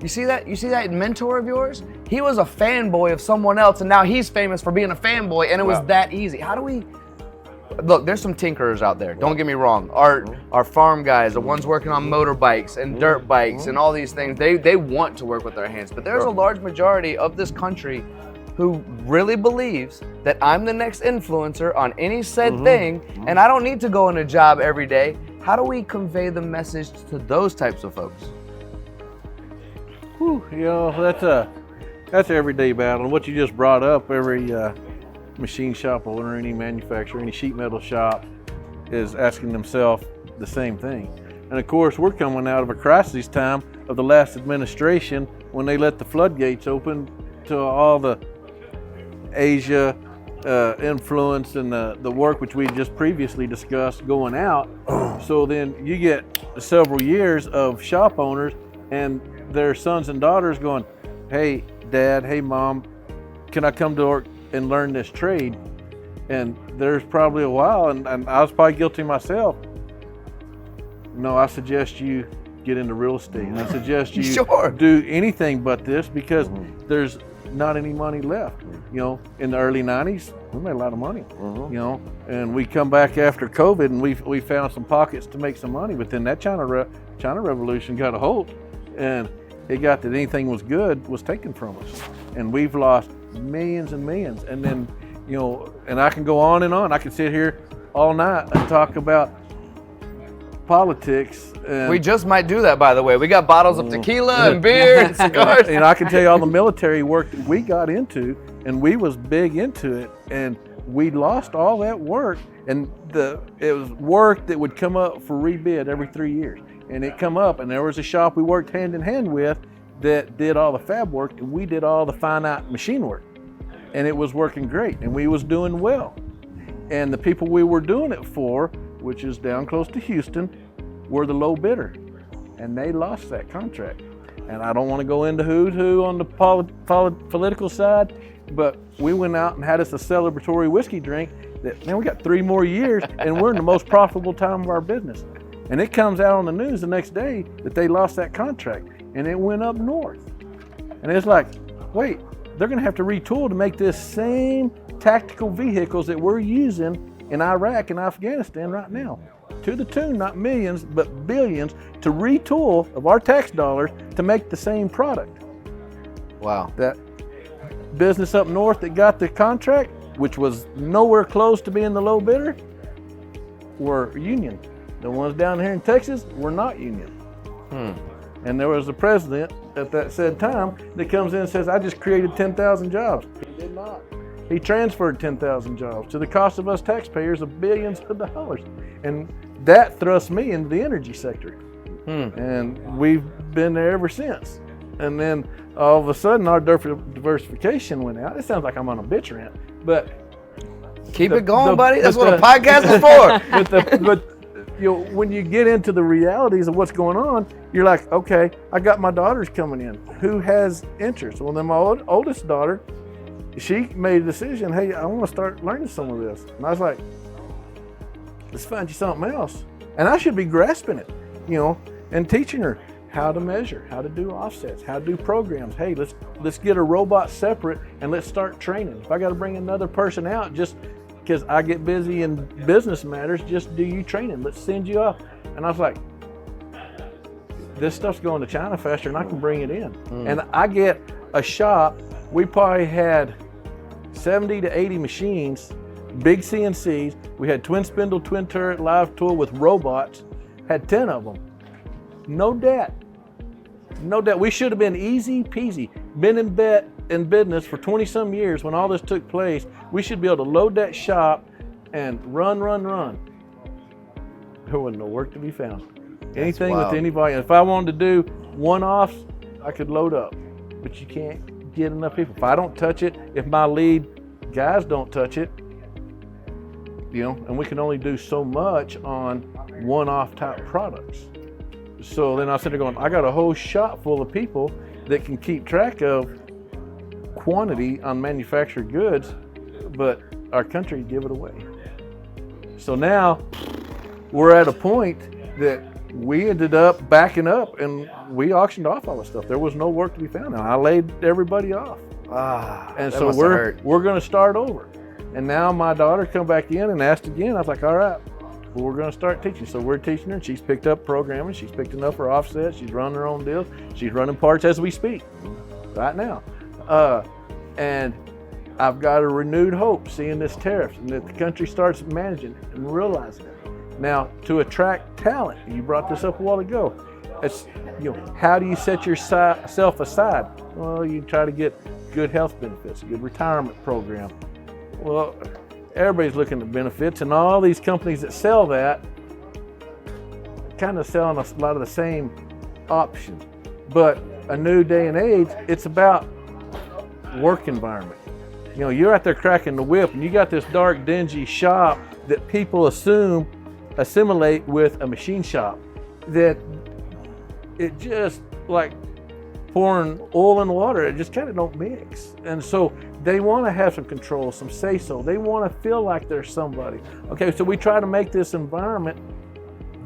you see that mentor of yours? He was a fanboy of someone else, and now he's famous for being a fanboy, and it was that easy. How do we? Look, there's some tinkerers out there. Don't get me wrong. Our farm guys, the ones working on motorbikes and dirt bikes and all these things, they want to work with their hands. But there's a large majority of this country who really believes that I'm the next influencer on any said thing, and I don't need to go in a job every day. How do we convey the message to those types of folks? Whew, you know, that's an everyday battle. And what you just brought up, every machine shop owner, any manufacturer, any sheet metal shop is asking themselves the same thing. And of course, we're coming out of a crisis time of the last administration when they let the floodgates open to all the Asia influence and the work which we just previously discussed going out. So then you get several years of shop owners and their sons and daughters going, hey, Dad, hey, Mom, can I come to work and learn this trade? And there's probably a while, and I was probably guilty myself. No, I suggest you get into real estate. I suggest you do anything but this, because there's not any money left. You know, in the early 90s, we made a lot of money, you know, and we come back after COVID and we found some pockets to make some money, but then that China revolution got a hold, and it got that anything was good was taken from us. And we've lost millions and millions. And then, you know, and I can go on and on. I can sit here all night and talk about politics. And we just might do that, by the way. We got bottles of tequila and beer and cigars. And I can tell you all the military work that we got into, and we was big into it, and we lost all that work. And it was work that would come up for rebid every 3 years. And it come up, and there was a shop we worked hand in hand with that did all the fab work, and we did all the finite machine work. And it was working great, and we was doing well. And the people we were doing it for, which is down close to Houston, were the low bidder, and they lost that contract. And I don't want to go into who's who on the political side, but we went out and had us a celebratory whiskey drink that, man, we got 3 more years, and we're in the most profitable time of our business. And it comes out on the news the next day that they lost that contract, and it went up north. And it's like, wait, they're gonna have to retool to make this same tactical vehicles that we're using in Iraq and Afghanistan right now, to the tune, not millions, but billions, to retool of our tax dollars to make the same product. Wow. That business up north that got the contract, which was nowhere close to being the low bidder, were union. The ones down here in Texas were not union. And there was a president at that said time that comes in and says, I just created 10,000 jobs. He did not. He transferred 10,000 jobs to the cost of us taxpayers of billions of dollars. And that thrust me into the energy sector. And we've been there ever since. And then all of a sudden our diversification went out. It sounds like I'm on a bitch rant, but keep it going, buddy. That's what a podcast is for. But when you get into the realities of what's going on, you're like, okay, I got my daughters coming in. Who has interest? Well, then my oldest daughter, she made a decision. Hey, I want to start learning some of this. And I was like, let's find you something else. And I should be grasping it, and teaching her how to measure, how to do offsets, how to do programs. Hey, let's get a robot separate and let's start training. If I got to bring another person out just because I get busy in business matters, just do you training. Let's send you off. And I was like, this stuff's going to China faster than I can bring it in. And I get a shop, we probably had 70 to 80 machines, big CNCs. We had twin spindle, twin turret, live tool with robots, had 10 of them. No debt. No doubt. We should have been easy peasy. Been in business for 20 some years when all this took place. We should be able to load that shop and run. There wasn't no work to be found. Anything with anybody. If I wanted to do one-offs, I could load up. But you can't get enough people. If I don't touch it, if my lead guys don't touch it, and we can only do so much on one-off type products. So then I started going, I got a whole shop full of people that can keep track of quantity on manufactured goods, but our country give it away. So now we're at a point that we ended up backing up and we auctioned off all the stuff. There was no work to be found. Now I laid everybody off. And so we're going to start over. And now my daughter come back in and asked again. I was like, all right. Well, we're going to start teaching. So we're teaching her, and she's picked up programming. She's picked up her offsets. She's running her own deals. She's running parts as we speak right now. And I've got a renewed hope seeing this tariffs and that the country starts managing it and realizing it. Now, to attract talent, you brought this up a while ago. It's, how do you set yourself aside? Well, you try to get good health benefits, a good retirement program. Well, everybody's looking at benefits, and all these companies that sell that kind of selling a lot of the same options. But a new day and age, it's about work environment. You're out there cracking the whip, and you got this dark, dingy shop that people assimilate with a machine shop. That it just like pouring oil in water, it just kind of don't mix. And so they want to have some control, some say-so. They want to feel like they're somebody. Okay, so we try to make this environment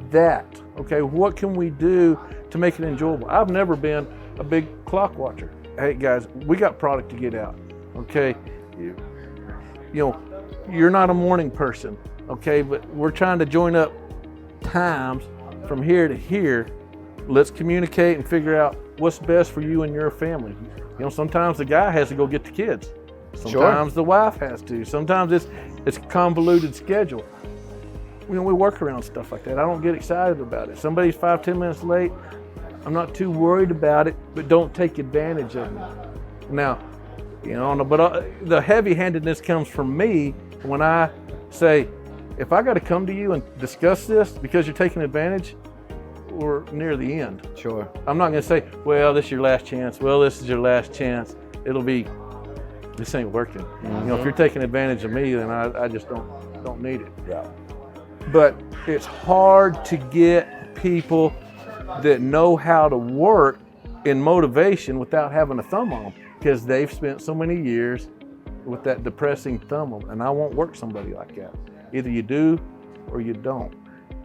that. Okay, what can we do to make it enjoyable? I've never been a big clock watcher. Hey guys, we got product to get out. Okay, you're not a morning person. Okay, but we're trying to join up times from here to here. Let's communicate and figure out what's best for you and your family. Sometimes the guy has to go get the kids. Sometimes the wife has to. Sometimes it's a convoluted schedule. We work around stuff like that. I don't get excited about it. Somebody's 5-10 minutes late, I'm not too worried about it, but don't take advantage of me. Now, but the heavy-handedness comes from me when I say, if I got to come to you and discuss this because you're taking advantage, we're near the end. Sure. I'm not going to say, well, this is your last chance. Well, this is your last chance. It'll be, this ain't working. Mm-hmm. If you're taking advantage of me, then I just don't need it. Yeah. But it's hard to get people that know how to work in motivation without having a thumb on them, because they've spent so many years with that depressing thumb on them. And I won't work somebody like that. Either you do or you don't.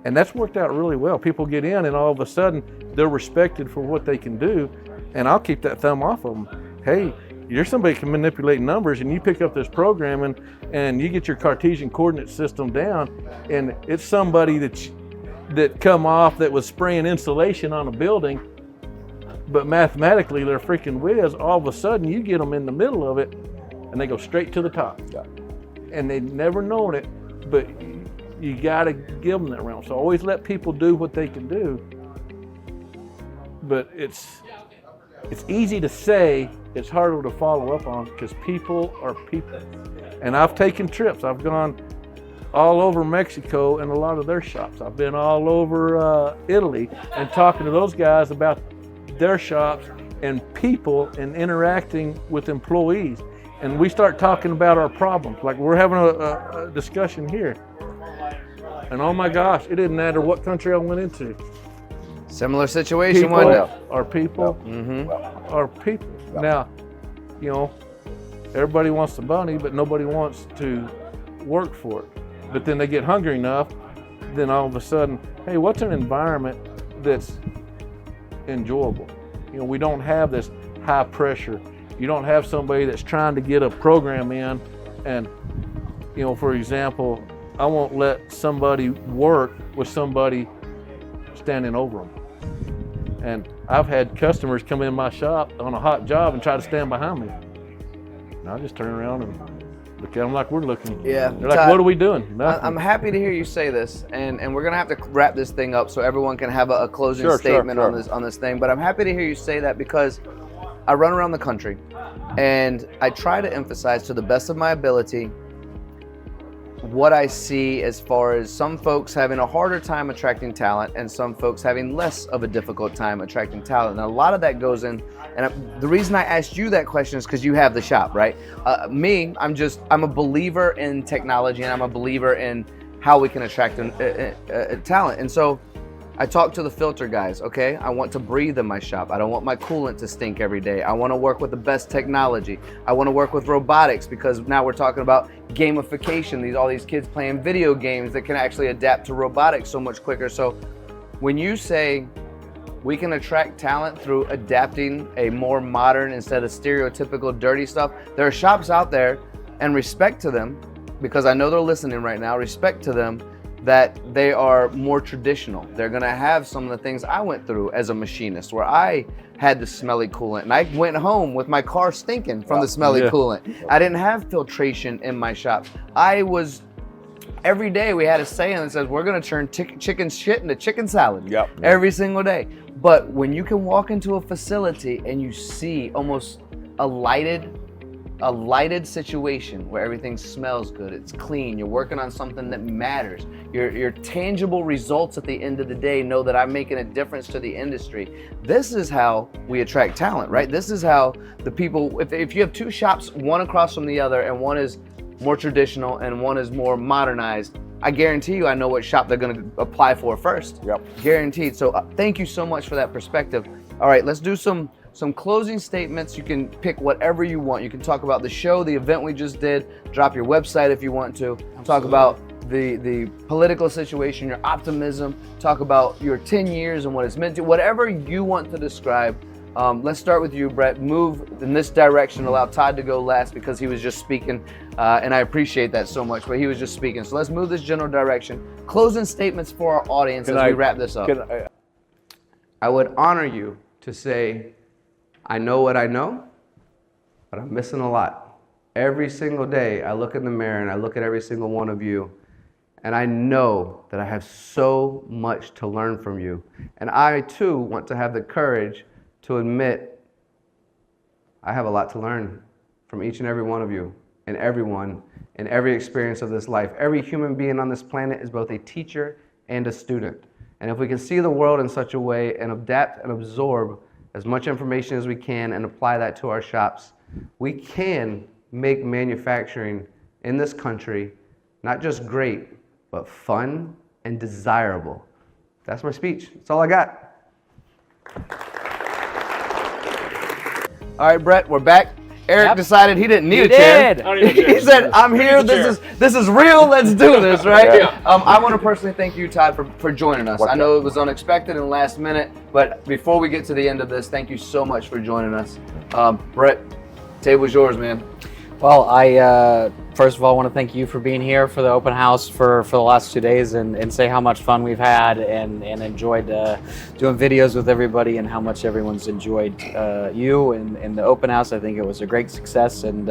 And that's worked out really well. People get in and all of a sudden they're respected for what they can do, and I'll keep that thumb off of them. Hey, you're somebody who can manipulate numbers, and you pick up this programming and you get your Cartesian coordinate system down, and it's somebody that come off that was spraying insulation on a building, but mathematically they're freaking whiz. All of a sudden you get them in the middle of it and they go straight to the top. And they've never known it, but you got to give them that realm. So always let people do what they can do. But it's easy to say, it's harder to follow up on, because people are people. And I've taken trips. I've gone all over Mexico and a lot of their shops. I've been all over Italy and talking to those guys about their shops and people and interacting with employees. And we start talking about our problems. Like we're having a discussion here. And oh my gosh, it didn't matter what country I went into. Similar situation, wasn't it? Our people are people. Now, you know, everybody wants the money, but nobody wants to work for it. But then they get hungry enough, then all of a sudden, hey, what's an environment that's enjoyable? You know, we don't have this high pressure. You don't have somebody that's trying to get a program in and, you know, for example, I won't let somebody work with somebody standing over them. And I've had customers come in my shop on a hot job and try to stand behind me. And I just turn around and look at them like we're looking. Yeah. They're like, Todd, what are we doing? Nothing. I'm happy to hear you say this, and we're gonna have to wrap this thing up so everyone can have a closing statement on this thing. But I'm happy to hear you say that because I run around the country, and I try to emphasize to the best of my ability what I see as far as some folks having a harder time attracting talent and some folks having less of a difficult time attracting talent. And a lot of that goes in, and the reason I asked you that question is because you have the shop, right? I'm a believer in technology, and I'm a believer in how we can attract talent. And so I talk to the filter guys, okay? I want to breathe in my shop. I don't want my coolant to stink every day. I want to work with the best technology. I want to work with robotics because now we're talking about gamification. All these kids playing video games that can actually adapt to robotics so much quicker. So when you say we can attract talent through adapting a more modern instead of stereotypical dirty stuff, there are shops out there, and respect to them, because I know they're listening right now, respect to them, that they are more traditional. They're gonna have some of the things I went through as a machinist, where I had the smelly coolant and I went home with my car stinking from the smelly coolant. I didn't have filtration in my shop. Every day we had a saying that says, we're gonna turn chicken shit into chicken salad every single day. But when you can walk into a facility and you see almost a lighted situation where everything smells good, it's clean, you're working on something that matters, your tangible results at the end of the day know that I'm making a difference to the industry. This is how we attract talent, right? This is how the people, if you have two shops, one across from the other, and one is more traditional and one is more modernized, I guarantee you I know what shop they're gonna apply for first. Guaranteed. So thank you so much for that perspective. All right, let's do some closing statements. You can pick whatever you want. You can talk about the show, the event we just did, drop your website if you want to, talk about the political situation, your optimism, talk about your 10 years and what it's meant to, whatever you want to describe. Let's start with you, Brett. Move in this direction, allow Todd to go last because he was just speaking, and I appreciate that so much, but he was just speaking. So let's move this general direction. Closing statements for our audience as we wrap this up. I would honor you to say, I know what I know, but I'm missing a lot. Every single day, I look in the mirror and I look at every single one of you, and I know that I have so much to learn from you. And I, too, want to have the courage to admit I have a lot to learn from each and every one of you and everyone in every experience of this life. Every human being on this planet is both a teacher and a student. And if we can see the world in such a way and adapt and absorb as much information as we can and apply that to our shops, we can make manufacturing in this country not just great, but fun and desirable. That's my speech. That's all I got. All right, Brett, we're back. Eric decided he didn't need a chair. He said, I'm here, this is real, let's do this, right? I want to personally thank you, Todd, for joining us. I know it was unexpected and last minute, but before we get to the end of this, thank you so much for joining us. Brett, table's yours, man. Well, I first of all want to thank you for being here for the open house for the last 2 days and say how much fun we've had and enjoyed doing videos with everybody and how much everyone's enjoyed you and the open house. I think it was a great success, and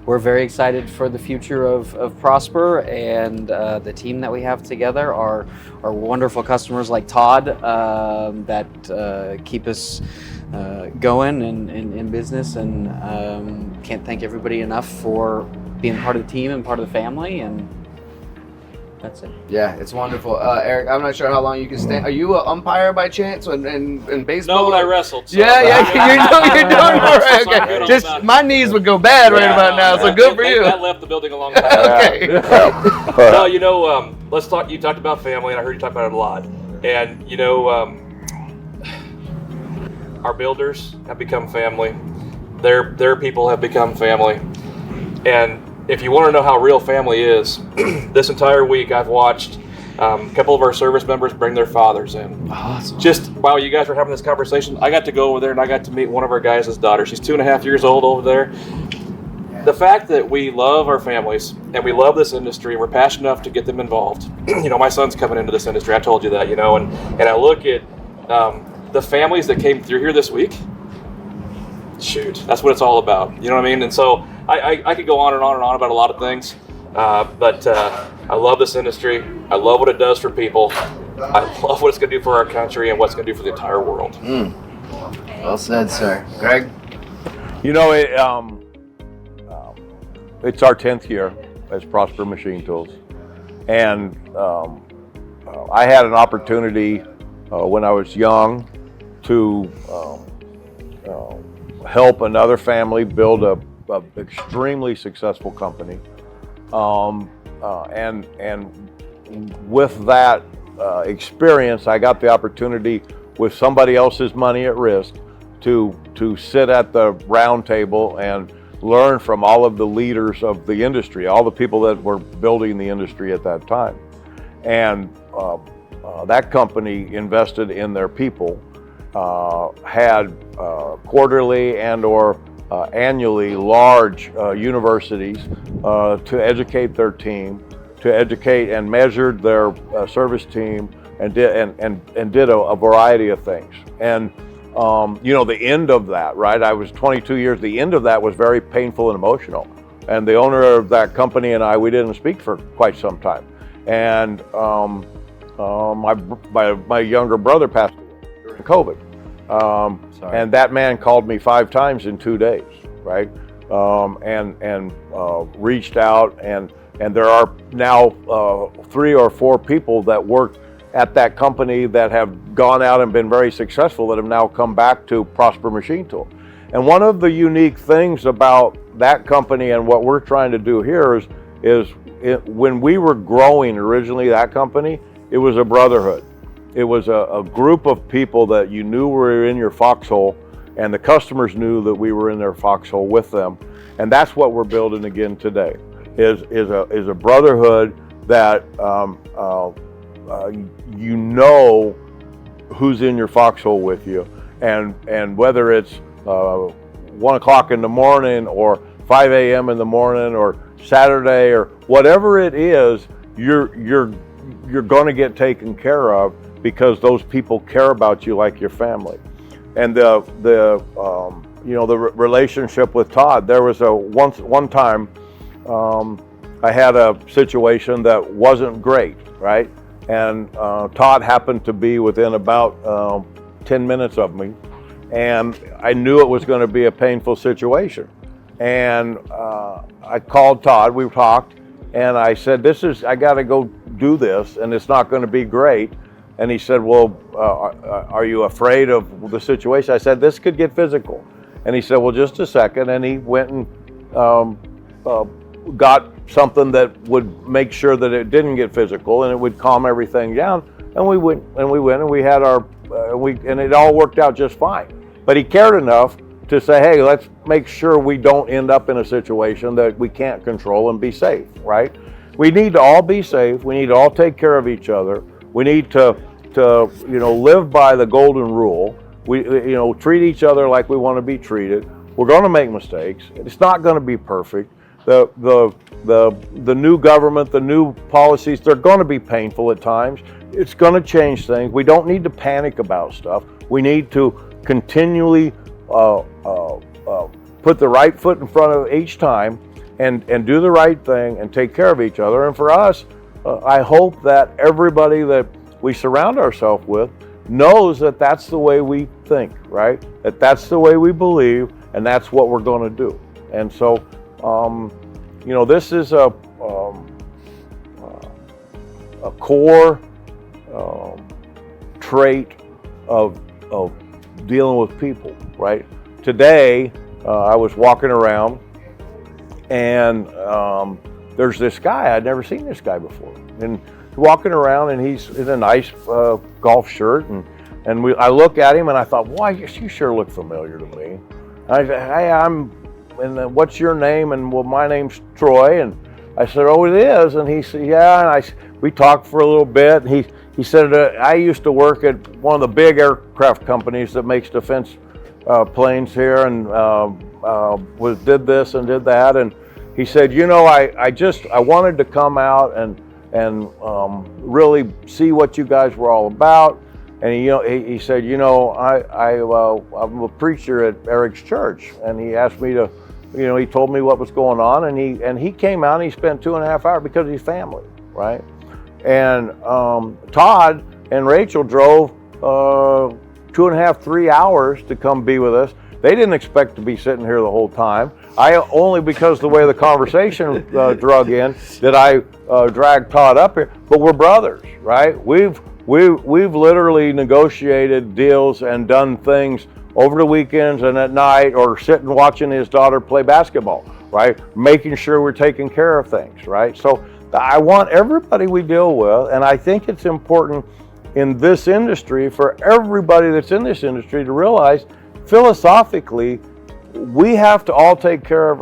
we're very excited for the future of Prosper and the team that we have together. Our wonderful customers like Todd that keep us going in business, and can't thank everybody enough for being part of the team and part of the family, and That's it. Yeah, it's wonderful. Eric, I'm not sure how long you can stand. Are you an umpire by chance in baseball? No, but I wrestled. So Yeah, you're doing all right. So I'm Okay, good just on that. my knees would go bad right about now, so good for you. That left the building a long time ago. Okay. No, you know, let's talk. You talked about family, and I heard you talk about it a lot. And you know, our builders have become family. Their people have become family. And if you want to know how real family is, this entire week I've watched a couple of our service members bring their fathers in. Awesome. Just while you guys were having this conversation, I got to go over there and I got to meet one of our guys' daughter. She's 2.5 years old over there. The fact that we love our families and we love this industry and we're passionate enough to get them involved. You know, my son's coming into this industry. I told you that, you know, and I look at the families that came through here this week. Shoot, that's what it's all about. You know what I mean? And so I could go on and on and on about a lot of things, but I love this industry. I love what it does for people. I love what it's going to do for our country and what it's going to do for the entire world. Well said, sir. Greg? You know, it's our 10th year as Prosper Machine Tools, and I had an opportunity when I was young to help another family build a extremely successful company, and with that experience, I got the opportunity with somebody else's money at risk to sit at the round table and learn from all of the leaders of the industry, all the people that were building the industry at that time. And that company invested in their people, had quarterly and or annually large universities to educate their team, to educate and measured their service team, and did a variety of things. And you know, the end of that, right? I was 22 years. The end of that was very painful and emotional. And the owner of that company and I, we didn't speak for quite some time. And my younger brother passed away during COVID. And that man called me 5 times in 2 days, right? And reached out, and there are now 3 or 4 people that work at that company that have gone out and been very successful that have now come back to Prosper Machine Tool. And one of the unique things about that company and what we're trying to do here is when we were growing originally, that company, it was a brotherhood. It was a group of people that you knew were in your foxhole, and the customers knew that we were in their foxhole with them. And that's what we're building again today, is a brotherhood that you know who's in your foxhole with you, and whether it's 1 o'clock in the morning or 5 a.m. in the morning or Saturday or whatever it is, you're going to get taken care of because those people care about you like your family. And the relationship with Todd, there was one time I had a situation that wasn't great, right? And Todd happened to be within about 10 minutes of me, and I knew it was going to be a painful situation. And I called Todd, we talked, and I said, I got to go do this, and it's not going to be great. And he said, well, are you afraid of the situation? I said, this could get physical. And he said, well, just a second. And he went and got something that would make sure that it didn't get physical and it would calm everything down. And we went and we had and it all worked out just fine. But he cared enough to say, hey, let's make sure we don't end up in a situation that we can't control, and be safe, right? We need to all be safe. We need to all take care of each other. We need to live by the golden rule. We treat each other like we want to be treated. We're going to make mistakes. It's not going to be perfect. The new government, the new policies, they're going to be painful at times. It's going to change things. We don't need to panic about stuff. We need to continually put the right foot in front of each time and do the right thing and take care of each other. And for us, I hope that everybody that we surround ourselves with knows that that's the way we think, right? That's the way we believe, and that's what we're going to do. And so, this is a core trait of dealing with people, right? Today, I was walking around and there's this guy, I'd never seen this guy before. And walking around and he's in a nice golf shirt and I look at him and I thought, well, you sure look familiar to me. I said, hey, and what's your name? And well, my name's Troy. And I said, oh, it is? And he said, yeah. And we talked for a little bit. And he said, I used to work at one of the big aircraft companies that makes defense planes here, and did this and did that. And he said, you know, I wanted to come out and really see what you guys were all about. And he said, you know, I'm a preacher at Eric's church, and he asked me to, he told me what was going on, and he came out and he spent 2.5 hours because of his family, right? And Todd and Rachel drove 2.5, 3 hours to come be with us. They didn't expect to be sitting here the whole time. I only because the way the conversation drug in did I drag Todd up here. But we're brothers, right? We've literally negotiated deals and done things over the weekends and at night, or sitting watching his daughter play basketball, right? Making sure we're taking care of things, right? So I want everybody we deal with, and I think it's important in this industry for everybody that's in this industry to realize philosophically, we have to all take care of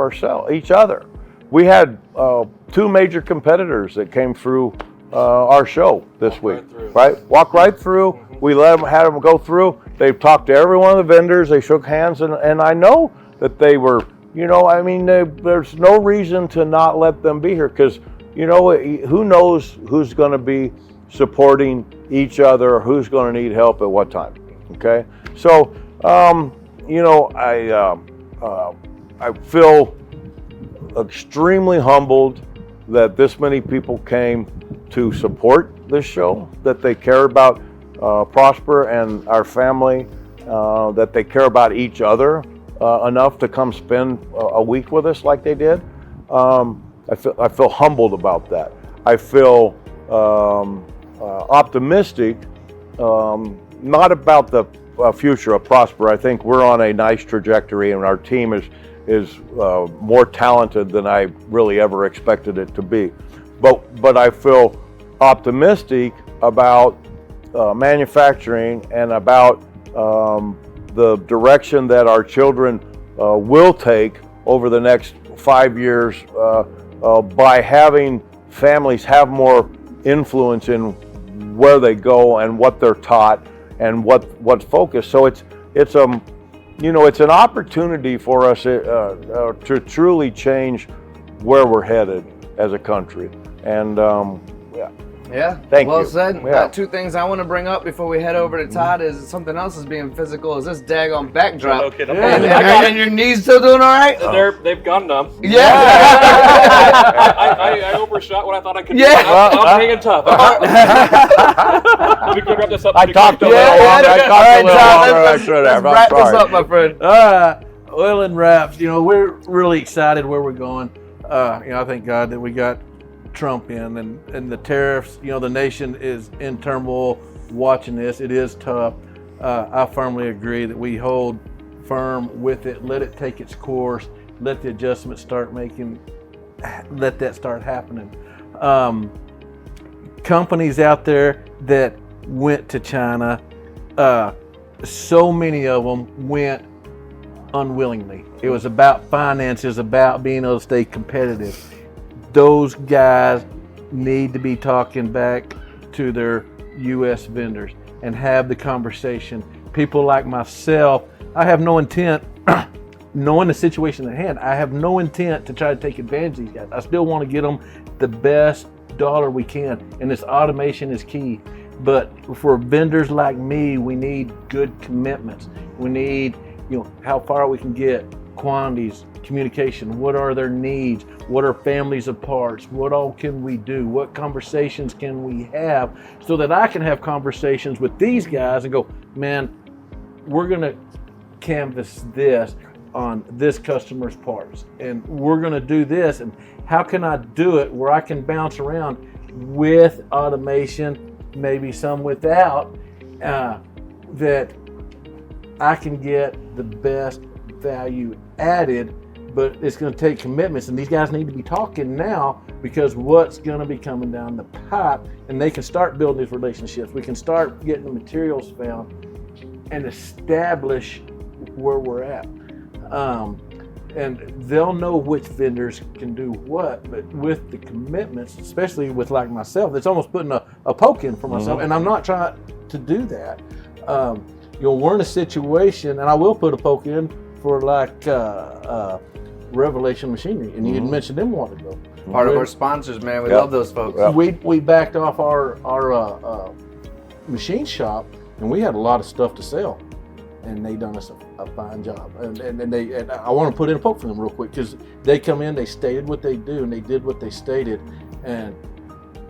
each other. We had 2 major competitors that came through our show this week, right? Walk right through. We had them go through. They talked to every one of the vendors. They shook hands, and I know that they were, there's no reason to not let them be here, because, who knows who's going to be supporting each other, or who's going to need help at what time, okay? So, I feel extremely humbled that this many people came to support this show, that they care about Prosper and our family, that they care about each other enough to come spend a week with us like they did. I feel humbled about that. I feel optimistic, not about the future of Prosper. I think we're on a nice trajectory, and our team is more talented than I really ever expected it to be. But I feel optimistic about manufacturing and about the direction that our children will take over the next 5 years by having families have more influence in where they go and what they're taught and what's focused. So it's an opportunity for us to truly change where we're headed as a country. And Yeah. Thank you. Well said. Yeah. 2 things I want to bring up before we head over to Todd is something else is being physical. Is this daggone backdrop? No kidding. And your knees still doing all right? They've gone numb. Yeah. I overshot what I thought I could do. Yeah. I'm hanging tough. We could wrap this up. I talked a little longer. Let's wrap this up, my friend. Well, in wraps, we're really excited where we're going. I thank God that we got Trump in and the tariffs. The nation is in turmoil watching this. It is tough. I firmly agree that we hold firm with it. Let it take its course. Let the adjustments let that start happening. Companies out there that went to China, so many of them went unwillingly. It was about finances, about being able to stay competitive. Those guys need to be talking back to their U.S. vendors and have the conversation. People like myself, I have no intent, knowing the situation at hand, I have no intent to try to take advantage of these guys. I still want to get them the best dollar we can, and this automation is key. But for vendors like me, we need good commitments. We need, how far we can get, quantities, communication, what are their needs, what are families of parts, what all can we do, what conversations can we have, so that I can have conversations with these guys and go, man, we're gonna canvas this on this customer's parts, and we're gonna do this, and how can I do it where I can bounce around with automation, maybe some without, that I can get the best value added, but it's going to take commitments, and these guys need to be talking now, because what's going to be coming down the pipe, and they can start building these relationships. We can start getting the materials found and establish where we're at. And they'll know which vendors can do what, but with the commitments, especially with like myself, it's almost putting a poke in for myself, and I'm not trying to do that. We're in a situation, and I will put a poke in for like Revelation Machinery, and you had mentioned them a while ago. Part of our sponsors, man. We love those folks. We backed off our machine shop, and we had a lot of stuff to sell, and they done us a fine job. And I want to put in a poke for them real quick, because they come in, they stated what they do, and they did what they stated, and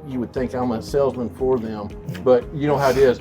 you would think I'm a salesman for them, but you know how it is.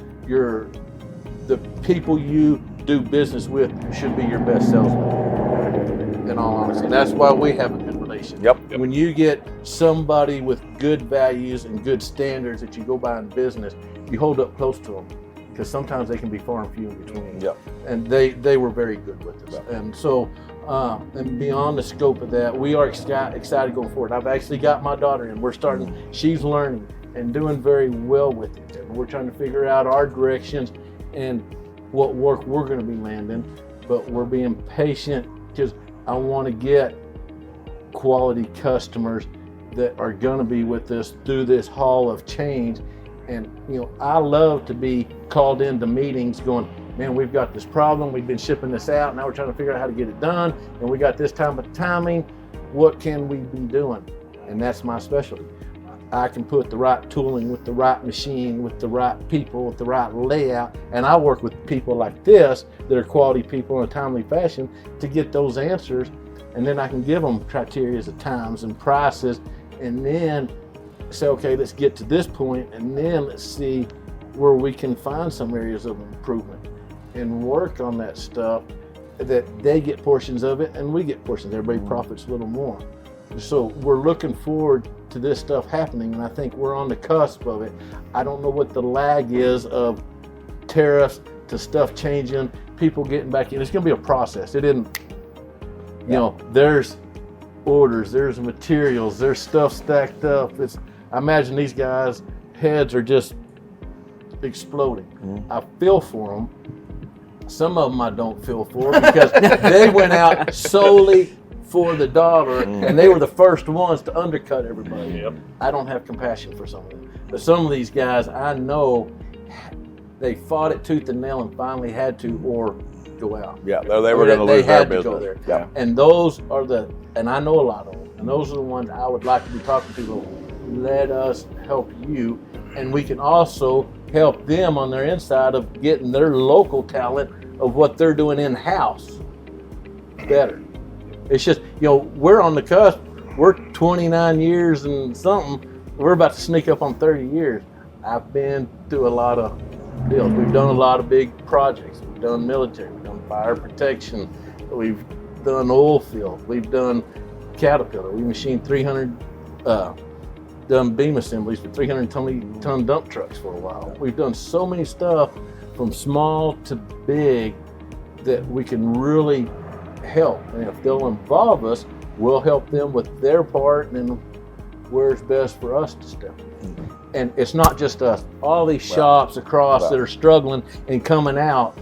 The people you do business with should be your best salesman, in all honesty. That's why we have a good relationship. Yep. When you get somebody with good values and good standards that you go by in business, you hold up close to them, because sometimes they can be far and few in between. Yep. And they were very good with us. Yep. And so, and beyond the scope of that, we are excited going forward. I've actually got my daughter in. We're starting, she's learning and doing very well with it. And we're trying to figure out our directions and what work we're going to be landing, but we're being patient, because I want to get quality customers that are going to be with us through this hall of change. And I love to be called into meetings going, man, we've got this problem, we've been shipping this out, now we're trying to figure out how to get it done, and we got this time of timing, what can we be doing? And that's my specialty. I can put the right tooling with the right machine, with the right people, with the right layout, and I work with people like this that are quality people in a timely fashion to get those answers, and then I can give them criteria of times and prices, and then say, okay, let's get to this point, and then let's see where we can find some areas of improvement and work on that stuff, that they get portions of it and we get portions. Everybody profits a little more. So we're looking forward to this stuff happening, and I think we're on the cusp of it. I don't know what the lag is of tariffs to stuff changing, people getting back in. It's going to be a process. It didn't, there's orders, there's materials, there's stuff stacked up. I imagine these guys' heads are just exploding. I feel for them. Some of them I don't feel for, because they went out solely for the dollar, and they were the first ones to undercut everybody. Yep. I don't have compassion for some of them. But some of these guys, I know they fought it tooth and nail and finally had to, or go out. Yeah, they were going to lose their business. Go there. Yeah. And those are and I know a lot of them, and those are the ones I would like to be talking to. Let us help you, and we can also help them on their inside of getting their local talent of what they're doing in-house better. It's just, we're on the cusp. We're 29 years and something. We're about to sneak up on 30 years. I've been through a lot of deals. We've done a lot of big projects. We've done military. We've done fire protection. We've done oil field. We've done Caterpillar. We machined 300, done beam assemblies for 320-ton dump trucks for a while. We've done so many stuff from small to big that we can really help. And if they'll involve us, we'll help them with their part, and then where's best for us to step in. And it's not just us. All these shops across that are struggling and coming out,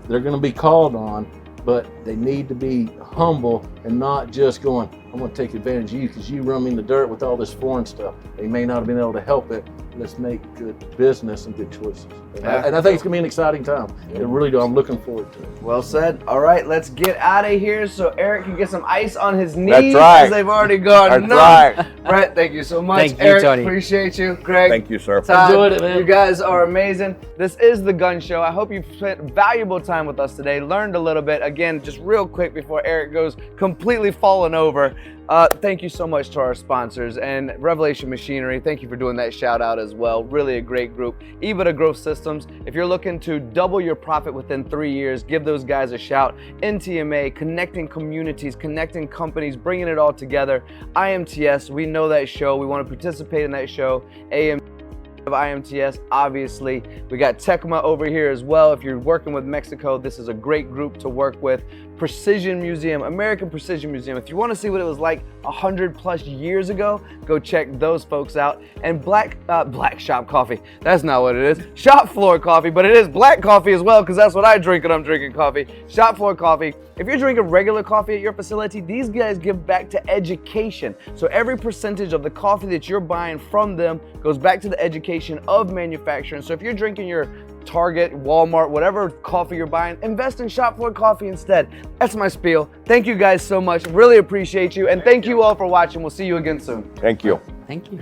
they're going to be called on, but they need to be humble and not just going, I'm going to take advantage of you because you run me in the dirt with all this foreign stuff. They may not have been able to help it. Let's make good business and good choices. And I think it's going to be an exciting time. I really do. I'm looking forward to it. Well said. All right, let's get out of here so Eric can get some ice on his knees. That's right. Because they've already gone nuts. Right. Brett, thank you so much. Thank you, Eric, Tony. Appreciate you. Greg. Thank you, sir. Todd, Enjoyed it, man. You guys are amazing. This is the Gunn Show. I hope you've spent valuable time with us today, learned a little bit. Again, just real quick before Eric goes completely falling over. Thank you so much to our sponsors and Revelation Machinery. Thank you for doing that shout out as well. Really a great group. EBITDA Growth Systems. If you're looking to double your profit within 3 years, give those guys a shout. NTMA, connecting communities, connecting companies, bringing it all together. IMTS, we know that show. We want to participate in that show. AM of IMTS, obviously. We got Tecma over here as well. If you're working with Mexico, this is a great group to work with. Precision Museum, American Precision Museum. If you want to see what it was like 100+ years ago, go check those folks out. And Black Shop Coffee. That's not what it is. Shop Floor Coffee, but it is black coffee as well, because that's what I drink when I'm drinking coffee. Shop Floor Coffee. If you're drinking regular coffee at your facility, these guys give back to education. So every percentage of the coffee that you're buying from them goes back to the education of manufacturing. So if you're drinking your Target, Walmart, whatever coffee you're buying, invest in Shop Floor Coffee instead. That's my spiel. Thank you guys so much. Really appreciate you. And thank you all for watching. We'll see you again soon. Thank you. Thank you.